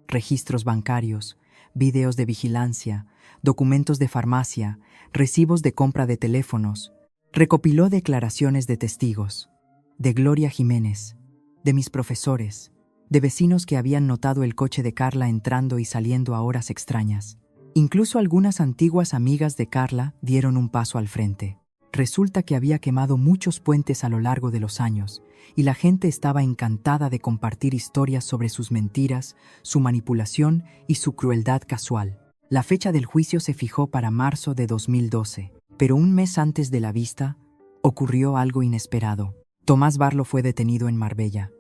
Speaker 1: Registros bancarios, videos de vigilancia, documentos de farmacia, recibos de compra de teléfonos. Recopiló declaraciones de testigos, de Gloria Jiménez, de mis profesores, de vecinos que habían notado el coche de Carla entrando y saliendo a horas extrañas. Incluso algunas antiguas amigas de Carla dieron un paso al frente. Resulta que había quemado muchos puentes a lo largo de los años, y la gente estaba encantada de compartir historias sobre sus mentiras, su manipulación y su crueldad casual. La fecha del juicio se fijó para marzo de 2012, pero un mes antes de la vista, ocurrió algo inesperado. Tomás Barlo fue detenido en Marbella.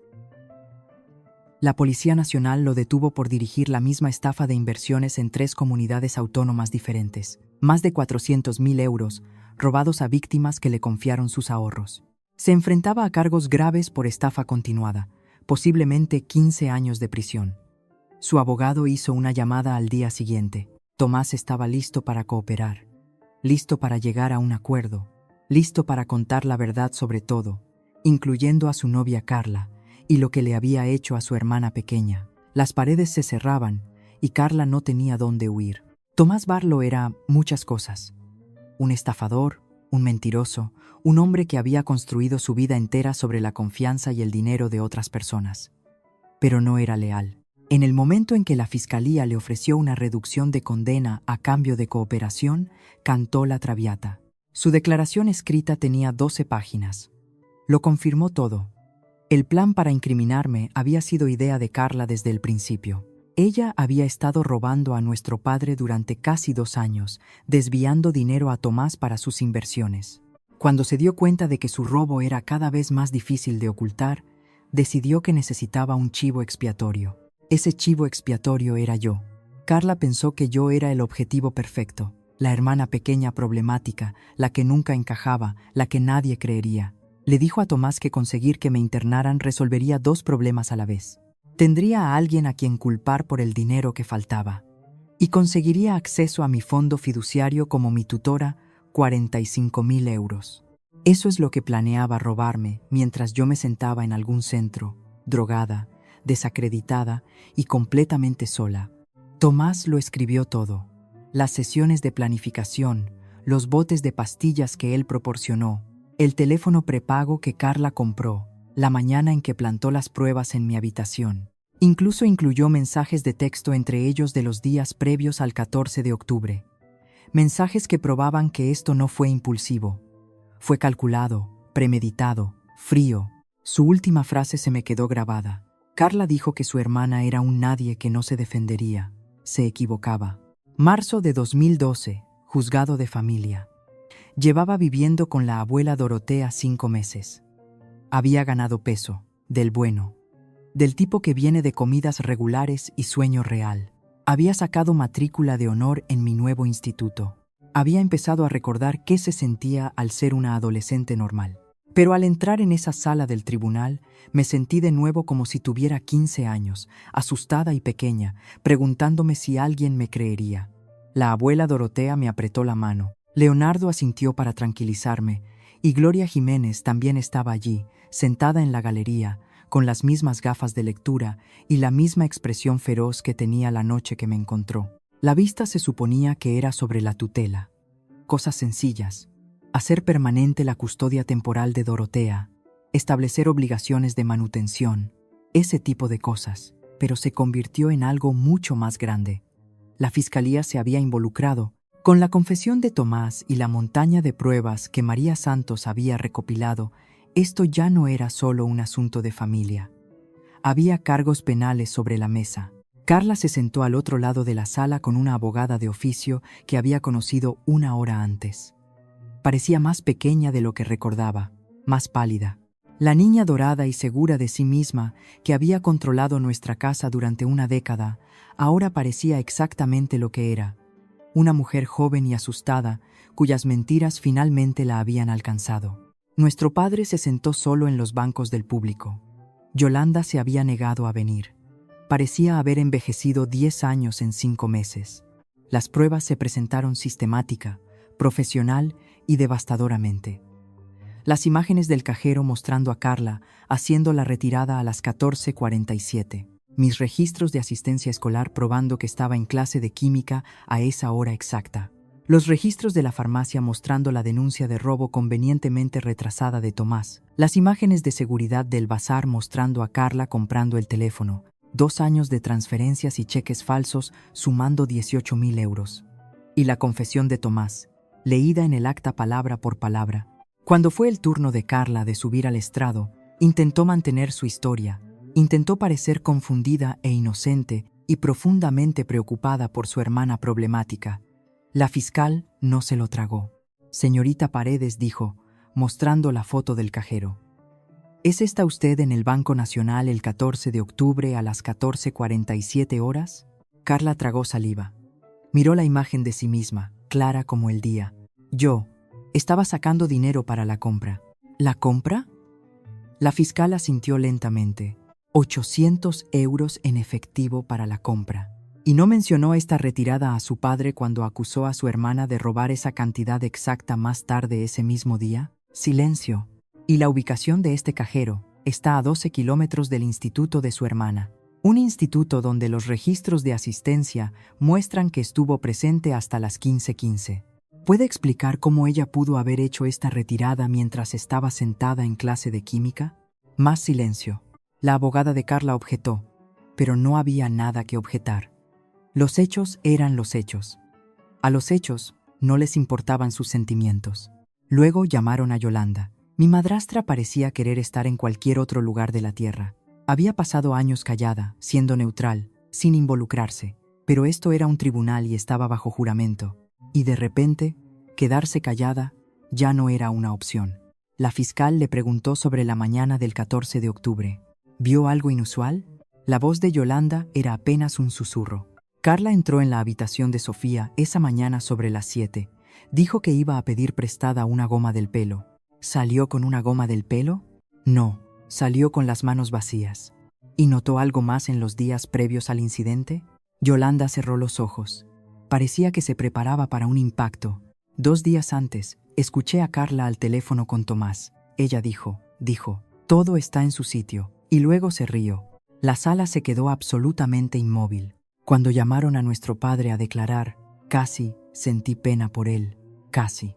Speaker 1: La Policía Nacional lo detuvo por dirigir la misma estafa de inversiones en 3 comunidades autónomas diferentes. Más de 400.000 euros, robados a víctimas que le confiaron sus ahorros. Se enfrentaba a cargos graves por estafa continuada, posiblemente 15 años de prisión. Su abogado hizo una llamada al día siguiente. Tomás estaba listo para cooperar, listo para llegar a un acuerdo, listo para contar la verdad sobre todo, incluyendo a su novia Carla, y lo que le había hecho a su hermana pequeña. Las paredes se cerraban y Carla no tenía dónde huir. Tomás Barlo era muchas cosas. Un estafador, un mentiroso, un hombre que había construido su vida entera sobre la confianza y el dinero de otras personas. Pero no era leal. En el momento en que la fiscalía le ofreció una reducción de condena a cambio de cooperación, cantó la traviata. Su declaración escrita tenía 12 páginas. Lo confirmó todo. El plan para incriminarme había sido idea de Carla desde el principio. Ella había estado robando a nuestro padre durante casi 2 años, desviando dinero a Tomás para sus inversiones. Cuando se dio cuenta de que su robo era cada vez más difícil de ocultar, decidió que necesitaba un chivo expiatorio. Ese chivo expiatorio era yo. Carla pensó que yo era el objetivo perfecto, la hermana pequeña problemática, la que nunca encajaba, la que nadie creería. Le dijo a Tomás que conseguir que me internaran resolvería 2 problemas a la vez. Tendría a alguien a quien culpar por el dinero que faltaba. Y conseguiría acceso a mi fondo fiduciario como mi tutora, 45.000 euros. Eso es lo que planeaba robarme mientras yo me sentaba en algún centro, drogada, desacreditada y completamente sola. Tomás lo escribió todo. Las sesiones de planificación, los botes de pastillas que él proporcionó, el teléfono prepago que Carla compró, la mañana en que plantó las pruebas en mi habitación. Incluso incluyó mensajes de texto entre ellos de los días previos al 14 de octubre. Mensajes que probaban que esto no fue impulsivo. Fue calculado, premeditado, frío. Su última frase se me quedó grabada. Carla dijo que su hermana era un nadie que no se defendería. Se equivocaba. Marzo de 2012, juzgado de familia. Llevaba viviendo con la abuela Dorotea 5 meses. Había ganado peso, del bueno, del tipo que viene de comidas regulares y sueño real. Había sacado matrícula de honor en mi nuevo instituto. Había empezado a recordar qué se sentía al ser una adolescente normal. Pero al entrar en esa sala del tribunal, me sentí de nuevo como si tuviera 15 años, asustada y pequeña, preguntándome si alguien me creería. La abuela Dorotea me apretó la mano. Leonardo asintió para tranquilizarme, y Gloria Jiménez también estaba allí, sentada en la galería, con las mismas gafas de lectura y la misma expresión feroz que tenía la noche que me encontró. La vista se suponía que era sobre la tutela. Cosas sencillas. Hacer permanente la custodia temporal de Dorotea, establecer obligaciones de manutención, ese tipo de cosas, pero se convirtió en algo mucho más grande. La fiscalía se había involucrado. Con la confesión de Tomás y la montaña de pruebas que María Santos había recopilado, esto ya no era solo un asunto de familia. Había cargos penales sobre la mesa. Carla se sentó al otro lado de la sala con una abogada de oficio que había conocido 1 hora antes. Parecía más pequeña de lo que recordaba, más pálida. La niña dorada y segura de sí misma que había controlado nuestra casa durante una década, ahora parecía exactamente lo que era. Una mujer joven y asustada, cuyas mentiras finalmente la habían alcanzado. Nuestro padre se sentó solo en los bancos del público. Yolanda se había negado a venir. Parecía haber envejecido 10 años en 5 meses. Las pruebas se presentaron sistemática, profesional y devastadoramente. Las imágenes del cajero mostrando a Carla haciendo la retirada a las 14:47. mis registros de asistencia escolar probando que estaba en clase de química a esa hora exacta. Los registros de la farmacia mostrando la denuncia de robo convenientemente retrasada de Tomás. Las imágenes de seguridad del bazar mostrando a Carla comprando el teléfono. 2 años de transferencias y cheques falsos sumando 18.000 euros. Y la confesión de Tomás, leída en el acta palabra por palabra. Cuando fue el turno de Carla de subir al estrado, intentó mantener su historia. Intentó parecer confundida e inocente y profundamente preocupada por su hermana problemática. La fiscal no se lo tragó. Señorita Paredes dijo, mostrando la foto del cajero. ¿Es esta usted en el Banco Nacional el 14 de octubre a las 14:47 horas? Carla tragó saliva. Miró la imagen de sí misma, clara como el día. Yo estaba sacando dinero para la compra. ¿La compra? La fiscal asintió lentamente. 800 euros en efectivo para la compra. Y no mencionó esta retirada a su padre cuando acusó a su hermana de robar esa cantidad exacta más tarde ese mismo día. Silencio. Y la ubicación de este cajero está a 12 kilómetros del instituto de su hermana. Un instituto donde los registros de asistencia muestran que estuvo presente hasta las 15:15. ¿Puede explicar cómo ella pudo haber hecho esta retirada mientras estaba sentada en clase de química? Más silencio. La abogada de Carla objetó, pero no había nada que objetar. Los hechos eran los hechos. A los hechos no les importaban sus sentimientos. Luego llamaron a Yolanda. Mi madrastra parecía querer estar en cualquier otro lugar de la tierra. Había pasado años callada, siendo neutral, sin involucrarse, pero esto era un tribunal y estaba bajo juramento. Y de repente, quedarse callada ya no era una opción. La fiscal le preguntó sobre la mañana del 14 de octubre. ¿Vio algo inusual? La voz de Yolanda era apenas un susurro. Carla entró en la habitación de Sofía esa mañana sobre las 7. Dijo que iba a pedir prestada una goma del pelo. ¿Salió con una goma del pelo? No, salió con las manos vacías. ¿Y notó algo más en los días previos al incidente? Yolanda cerró los ojos. Parecía que se preparaba para un impacto. 2 días antes, escuché a Carla al teléfono con Tomás. Ella dijo, todo está en su sitio, y luego se rió. La sala se quedó absolutamente inmóvil. Cuando llamaron a nuestro padre a declarar, casi sentí pena por él, casi.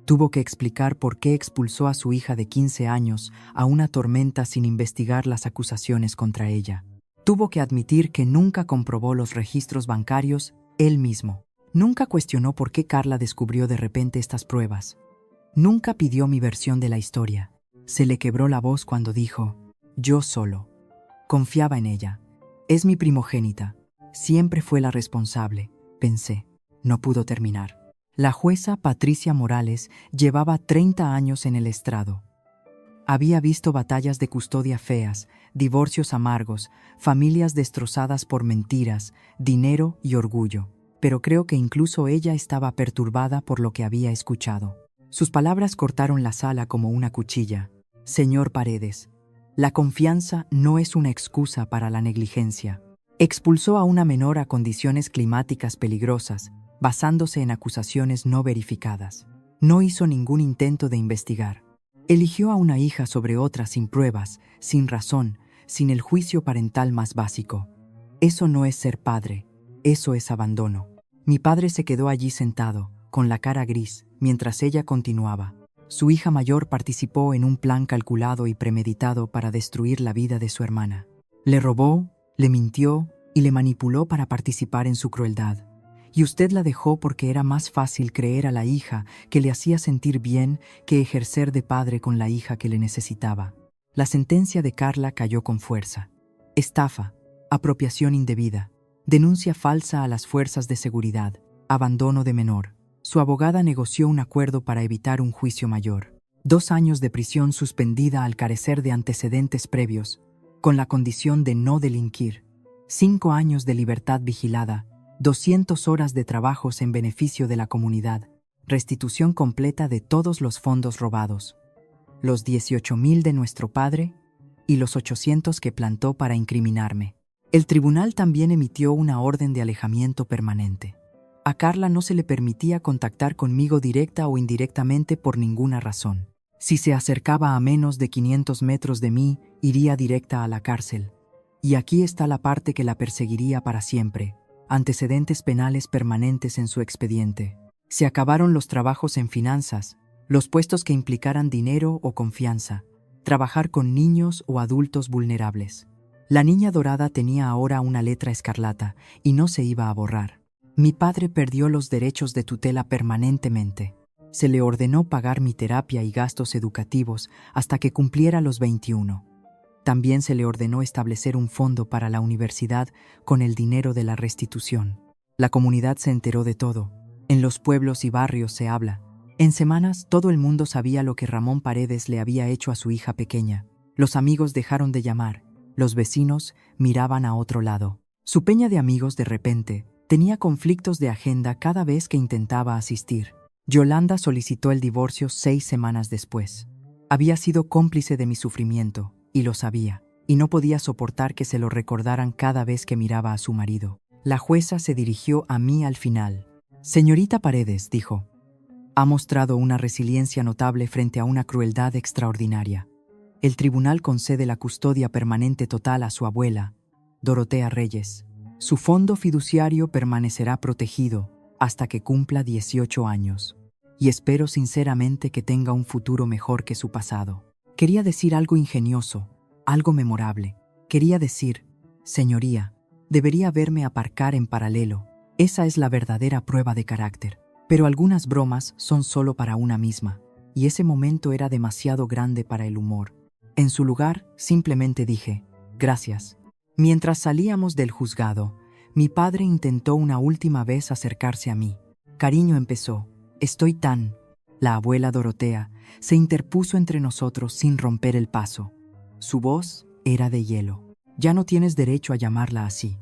Speaker 1: Tuvo que explicar por qué expulsó a su hija de 15 años a una tormenta sin investigar las acusaciones contra ella. Tuvo que admitir que nunca comprobó los registros bancarios él mismo. Nunca cuestionó por qué Carla descubrió de repente estas pruebas. Nunca pidió mi versión de la historia. Se le quebró la voz cuando dijo, yo solo. Confiaba en ella. Es mi primogénita. Siempre fue la responsable, pensé. No pudo terminar. La jueza Patricia Morales llevaba 30 años en el estrado. Había visto batallas de custodia feas, divorcios amargos, familias destrozadas por mentiras, dinero y orgullo. Pero creo que incluso ella estaba perturbada por lo que había escuchado. Sus palabras cortaron la sala como una cuchilla. Señor Paredes, la confianza no es una excusa para la negligencia. Expulsó a una menor a condiciones climáticas peligrosas, basándose en acusaciones no verificadas. No hizo ningún intento de investigar. Eligió a una hija sobre otra sin pruebas, sin razón, sin el juicio parental más básico. Eso no es ser padre, eso es abandono. Mi padre se quedó allí sentado, con la cara gris, mientras ella continuaba. Su hija mayor participó en un plan calculado y premeditado para destruir la vida de su hermana. Le robó, le mintió y le manipuló para participar en su crueldad. Y usted la dejó porque era más fácil creer a la hija que le hacía sentir bien que ejercer de padre con la hija que le necesitaba. La sentencia de Carla cayó con fuerza. Estafa, apropiación indebida, denuncia falsa a las fuerzas de seguridad, abandono de menor. Su abogada negoció un acuerdo para evitar un juicio mayor. 2 años de prisión suspendida al carecer de antecedentes previos, con la condición de no delinquir. 5 años de libertad vigilada, 200 horas de trabajos en beneficio de la comunidad, restitución completa de todos los fondos robados, los 18.000 de nuestro padre y los 800 que plantó para incriminarme. El tribunal también emitió una orden de alejamiento permanente. A Carla no se le permitía contactar conmigo directa o indirectamente por ninguna razón. Si se acercaba a menos de 500 metros de mí, iría directa a la cárcel. Y aquí está la parte que la perseguiría para siempre. Antecedentes penales permanentes en su expediente. Se acabaron los trabajos en finanzas, los puestos que implicaran dinero o confianza, trabajar con niños o adultos vulnerables. La niña dorada tenía ahora una letra escarlata y no se iba a borrar. Mi padre perdió los derechos de tutela permanentemente. Se le ordenó pagar mi terapia y gastos educativos hasta que cumpliera los 21. También se le ordenó establecer un fondo para la universidad con el dinero de la restitución. La comunidad se enteró de todo. En los pueblos y barrios se habla. En semanas todo el mundo sabía lo que Ramón Paredes le había hecho a su hija pequeña. Los amigos dejaron de llamar. Los vecinos miraban a otro lado. Su peña de amigos, de repente, tenía conflictos de agenda cada vez que intentaba asistir. Yolanda solicitó el divorcio 6 semanas después. Había sido cómplice de mi sufrimiento, y lo sabía, y no podía soportar que se lo recordaran cada vez que miraba a su marido. La jueza se dirigió a mí al final. «Señorita Paredes», dijo, «ha mostrado una resiliencia notable frente a una crueldad extraordinaria. El tribunal concede la custodia permanente total a su abuela, Dorotea Reyes. Su fondo fiduciario permanecerá protegido hasta que cumpla 18 años. Y espero sinceramente que tenga un futuro mejor que su pasado». Quería decir algo ingenioso, algo memorable. Quería decir, «Señoría, debería verme aparcar en paralelo. Esa es la verdadera prueba de carácter». Pero algunas bromas son solo para una misma, y ese momento era demasiado grande para el humor. En su lugar, simplemente dije, «Gracias». Mientras salíamos del juzgado, mi padre intentó una última vez acercarse a mí. «Cariño», empezó, «estoy tan...». La abuela Dorotea se interpuso entre nosotros sin romper el paso. Su voz era de hielo. «Ya no tienes derecho a llamarla así.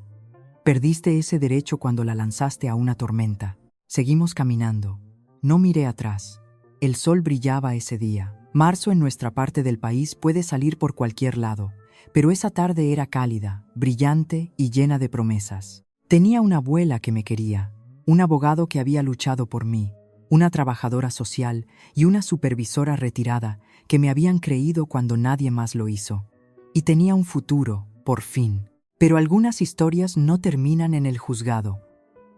Speaker 1: Perdiste ese derecho cuando la lanzaste a una tormenta». Seguimos caminando. No miré atrás. El sol brillaba ese día. Marzo en nuestra parte del país puede salir por cualquier lado, pero esa tarde era cálida, brillante y llena de promesas. Tenía una abuela que me quería, un abogado que había luchado por mí, una trabajadora social y una supervisora retirada que me habían creído cuando nadie más lo hizo. Y tenía un futuro, por fin. Pero algunas historias no terminan en el juzgado.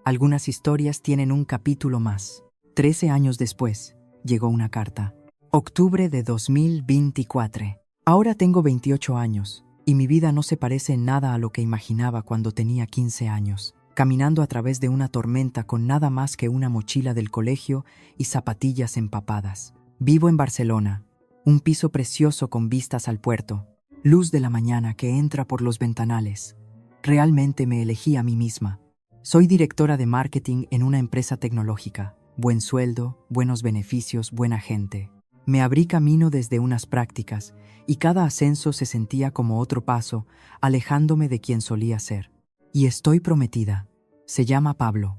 Speaker 1: Algunas historias tienen un capítulo más. 13 años después, llegó una carta. Octubre de 2024. Ahora tengo 28 años, y mi vida no se parece en nada a lo que imaginaba cuando tenía 15 años. Caminando a través de una tormenta con nada más que una mochila del colegio y zapatillas empapadas. Vivo en Barcelona, un piso precioso con vistas al puerto. Luz de la mañana que entra por los ventanales. Realmente me elegí a mí misma. Soy directora de marketing en una empresa tecnológica. Buen sueldo, buenos beneficios, buena gente. Me abrí camino desde unas prácticas y cada ascenso se sentía como otro paso, alejándome de quien solía ser. Y estoy prometida. Se llama Pablo.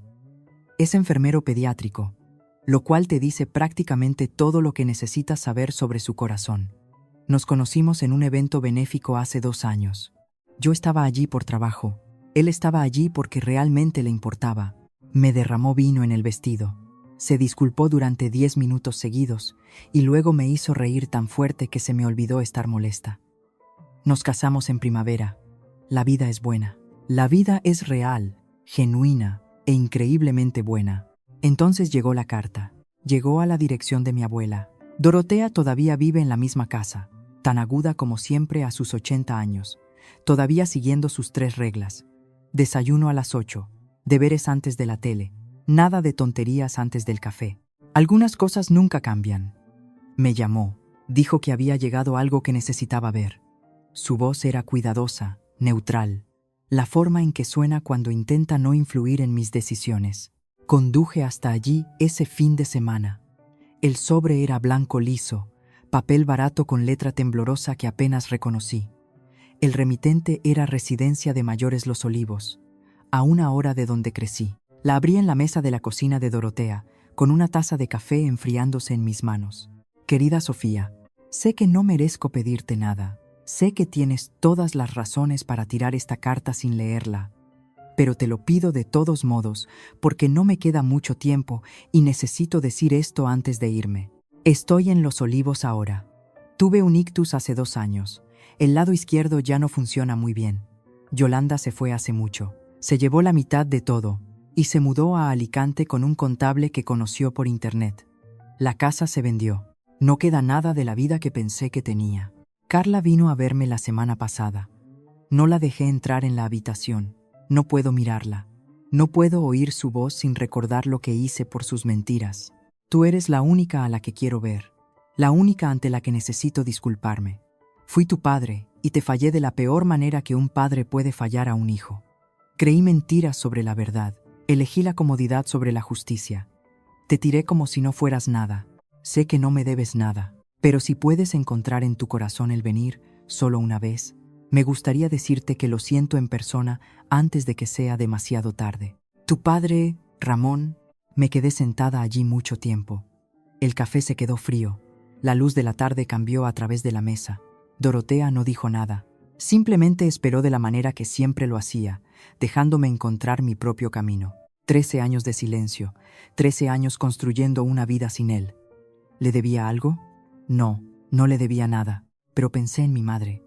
Speaker 1: Es enfermero pediátrico, lo cual te dice prácticamente todo lo que necesitas saber sobre su corazón. Nos conocimos en un evento benéfico hace 2 años. Yo estaba allí por trabajo. Él estaba allí porque realmente le importaba. Me derramó vino en el vestido. Se disculpó durante 10 minutos seguidos y luego me hizo reír tan fuerte que se me olvidó estar molesta. Nos casamos en primavera. La vida es buena. La vida es real, genuina e increíblemente buena. Entonces llegó la carta. Llegó a la dirección de mi abuela. Dorotea todavía vive en la misma casa, tan aguda como siempre a sus 80 años, todavía siguiendo sus 3 reglas. Desayuno a las 8, deberes antes de la tele, nada de tonterías antes del café. Algunas cosas nunca cambian. Me llamó, dijo que había llegado algo que necesitaba ver. Su voz era cuidadosa, neutral, la forma en que suena cuando intenta no influir en mis decisiones. Conduje hasta allí ese fin de semana. El sobre era blanco liso, papel barato con letra temblorosa que apenas reconocí. El remitente era Residencia de Mayores Los Olivos, a 1 hora de donde crecí. La abrí en la mesa de la cocina de Dorotea, con una taza de café enfriándose en mis manos. Querida Sofía, sé que no merezco pedirte nada. Sé que tienes todas las razones para tirar esta carta sin leerla. Pero te lo pido de todos modos, porque no me queda mucho tiempo y necesito decir esto antes de irme. Estoy en Los Olivos ahora. Tuve un ictus hace 2 años. El lado izquierdo ya no funciona muy bien. Yolanda se fue hace mucho. Se llevó la mitad de todo y se mudó a Alicante con un contable que conoció por internet. La casa se vendió. No queda nada de la vida que pensé que tenía. Carla vino a verme la semana pasada. No la dejé entrar en la habitación. No puedo mirarla. No puedo oír su voz sin recordar lo que hice por sus mentiras. Tú eres la única a la que quiero ver. La única ante la que necesito disculparme. Fui tu padre y te fallé de la peor manera que un padre puede fallar a un hijo. Creí mentiras sobre la verdad. Elegí la comodidad sobre la justicia. Te tiré como si no fueras nada. Sé que no me debes nada, pero si puedes encontrar en tu corazón el venir, solo una vez, me gustaría decirte que lo siento en persona antes de que sea demasiado tarde. Tu padre, Ramón, me quedé sentada allí mucho tiempo. El café se quedó frío. La luz de la tarde cambió a través de la mesa. Dorotea no dijo nada. Simplemente esperó de la manera que siempre lo hacía, dejándome encontrar mi propio camino. 13 años de silencio, 13 años construyendo una vida sin él. ¿Le debía algo? No, no le debía nada, pero pensé en mi madre.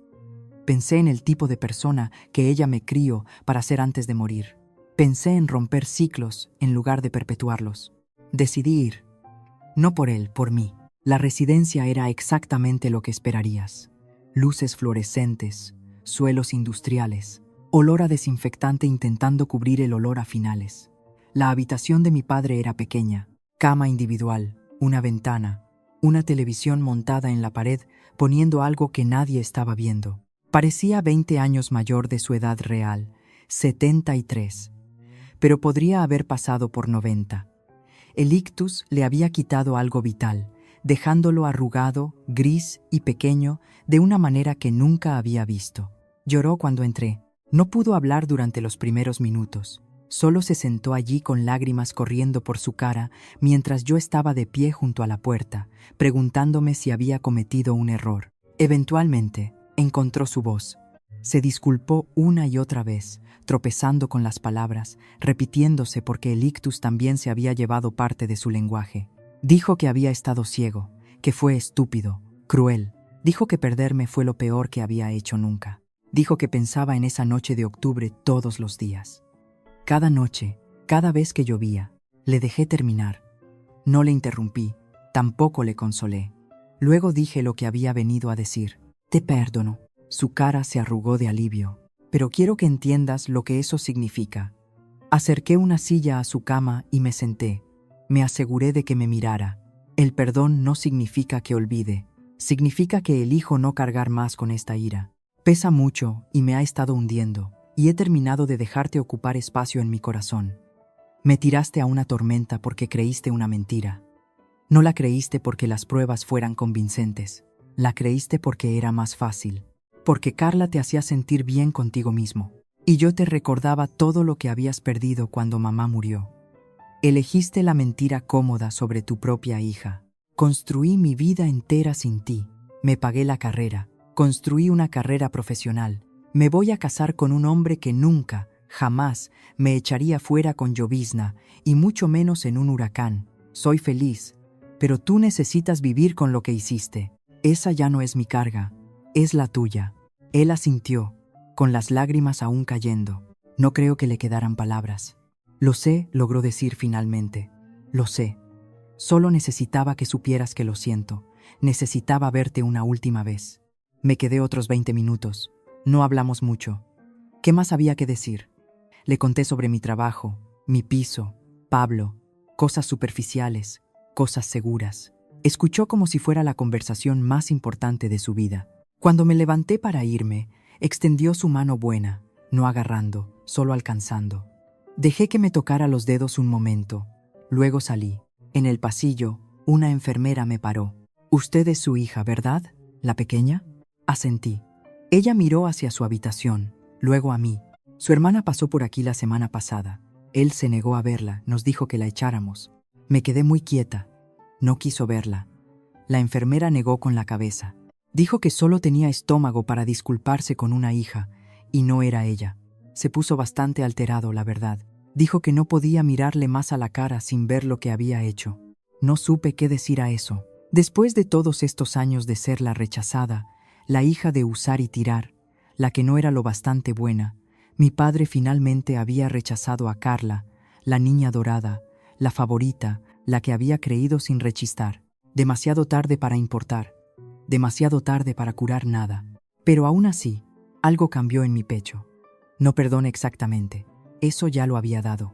Speaker 1: Pensé en el tipo de persona que ella me crió para ser antes de morir. Pensé en romper ciclos en lugar de perpetuarlos. Decidí ir. No por él, por mí. La residencia era exactamente lo que esperarías. Luces fluorescentes, suelos industriales, olor a desinfectante intentando cubrir el olor a finales. La habitación de mi padre era pequeña, cama individual, una ventana, una televisión montada en la pared poniendo algo que nadie estaba viendo. Parecía 20 años mayor de su edad real, 73, pero podría haber pasado por 90. El ictus le había quitado algo vital, dejándolo arrugado, gris y pequeño de una manera que nunca había visto. Lloró cuando entré. No pudo hablar durante los primeros minutos. Solo se sentó allí con lágrimas corriendo por su cara mientras yo estaba de pie junto a la puerta, preguntándome si había cometido un error. Eventualmente, encontró su voz. Se disculpó una y otra vez, tropezando con las palabras, repitiéndose porque el ictus también se había llevado parte de su lenguaje. Dijo que había estado ciego, que fue estúpido, cruel. Dijo que perderme fue lo peor que había hecho nunca. Dijo que pensaba en esa noche de octubre todos los días. Cada noche, cada vez que llovía, le dejé terminar. No le interrumpí, tampoco le consolé. Luego dije lo que había venido a decir. Te perdono. Su cara se arrugó de alivio. Pero quiero que entiendas lo que eso significa. Acerqué una silla a su cama y me senté. Me aseguré de que me mirara. El perdón no significa que olvide. Significa que elijo no cargar más con esta ira. Pesa mucho y me ha estado hundiendo, y he terminado de dejarte ocupar espacio en mi corazón. Me tiraste a una tormenta porque creíste una mentira. No la creíste porque las pruebas fueran convincentes. La creíste porque era más fácil. Porque Carla te hacía sentir bien contigo mismo. Y yo te recordaba todo lo que habías perdido cuando mamá murió. Elegiste la mentira cómoda sobre tu propia hija. Construí mi vida entera sin ti. Me pagué la carrera. Construí una carrera profesional. Me voy a casar con un hombre que nunca, jamás, me echaría fuera con llovizna, y mucho menos en un huracán. Soy feliz. Pero tú necesitas vivir con lo que hiciste. Esa ya no es mi carga. Es la tuya. Él asintió, con las lágrimas aún cayendo. No creo que le quedaran palabras. Lo sé, logró decir finalmente. Lo sé. Solo necesitaba que supieras que lo siento. Necesitaba verte una última vez. Me quedé otros 20 minutos. No hablamos mucho. ¿Qué más había que decir? Le conté sobre mi trabajo, mi piso, Pablo, cosas superficiales, cosas seguras. Escuchó como si fuera la conversación más importante de su vida. Cuando me levanté para irme, extendió su mano buena, no agarrando, solo alcanzando. Dejé que me tocara los dedos un momento. Luego salí. En el pasillo, una enfermera me paró. «Usted es su hija, ¿verdad? ¿La pequeña?» Asentí. Ella miró hacia su habitación, luego a mí. Su hermana pasó por aquí la semana pasada. Él se negó a verla, nos dijo que la echáramos. Me quedé muy quieta. No quiso verla. La enfermera negó con la cabeza. Dijo que solo tenía estómago para disculparse con una hija, y no era ella. Se puso bastante alterado, la verdad. Dijo que no podía mirarle más a la cara sin ver lo que había hecho. No supe qué decir a eso. Después de todos estos años de ser la rechazada, la hija de usar y tirar, la que no era lo bastante buena, Mi padre finalmente había rechazado a Carla, la niña dorada, la favorita, la que había creído sin rechistar. Demasiado tarde para importar, demasiado tarde para curar nada. Pero aún así, algo cambió en mi pecho. No perdón exactamente, eso ya lo había dado.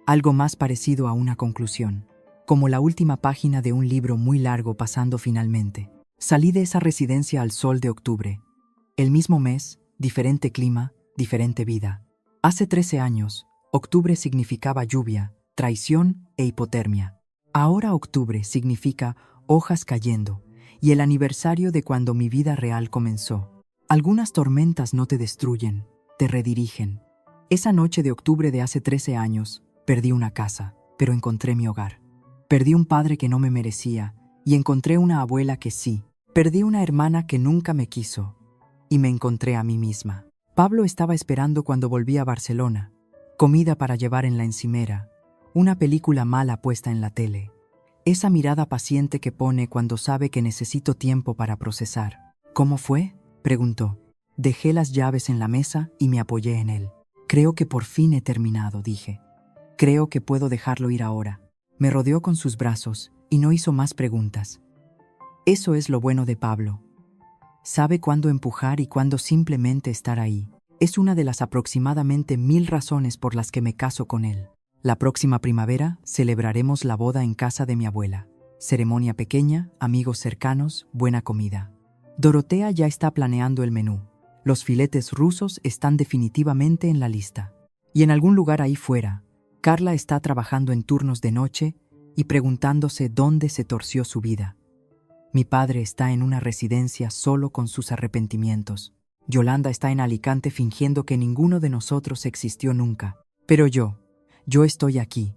Speaker 1: Algo más parecido a una conclusión, como la última página de un libro muy largo pasando finalmente. Salí de esa residencia al sol de octubre. El mismo mes, diferente clima, diferente vida. Hace 13 años, octubre significaba lluvia, traición e hipotermia. Ahora octubre significa hojas cayendo y el aniversario de cuando mi vida real comenzó. Algunas tormentas no te destruyen, te redirigen. Esa noche de octubre de hace 13 años, perdí una casa, pero encontré mi hogar. Perdí un padre que no me merecía y encontré una abuela que sí. Perdí una hermana que nunca me quiso y me encontré a mí misma. Pablo estaba esperando cuando volví a Barcelona. Comida para llevar en la encimera, una película mala puesta en la tele. Esa mirada paciente que pone cuando sabe que necesito tiempo para procesar. ¿Cómo fue?, preguntó. Dejé las llaves en la mesa y me apoyé en él. Creo que por fin he terminado, dije. Creo que puedo dejarlo ir ahora. Me rodeó con sus brazos y no hizo más preguntas. Eso es lo bueno de Pablo. Sabe cuándo empujar y cuándo simplemente estar ahí. Es una de las aproximadamente 1000 razones por las que me caso con él. La próxima primavera celebraremos la boda en casa de mi abuela. Ceremonia pequeña, amigos cercanos, buena comida. Dorotea ya está planeando el menú. Los filetes rusos están definitivamente en la lista. Y en algún lugar ahí fuera, Carla está trabajando en turnos de noche y preguntándose dónde se torció su vida. Mi padre está en una residencia solo con sus arrepentimientos. Yolanda está en Alicante fingiendo que ninguno de nosotros existió nunca. Pero yo estoy aquí.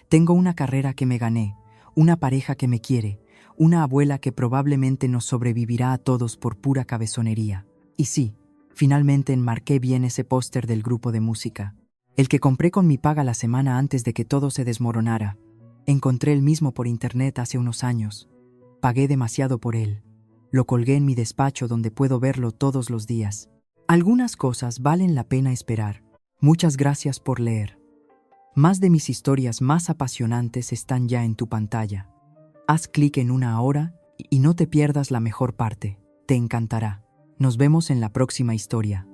Speaker 1: Tengo una carrera que me gané, una pareja que me quiere, una abuela que probablemente nos sobrevivirá a todos por pura cabezonería. Y sí, finalmente enmarqué bien ese póster del grupo de música. El que compré con mi paga la semana antes de que todo se desmoronara. Encontré el mismo por internet hace unos años. Pagué demasiado por él. Lo colgué en mi despacho donde puedo verlo todos los días. Algunas cosas valen la pena esperar. Muchas gracias por leer. Más de mis historias más apasionantes están ya en tu pantalla. Haz clic en una ahora y no te pierdas la mejor parte. Te encantará. Nos vemos en la próxima historia.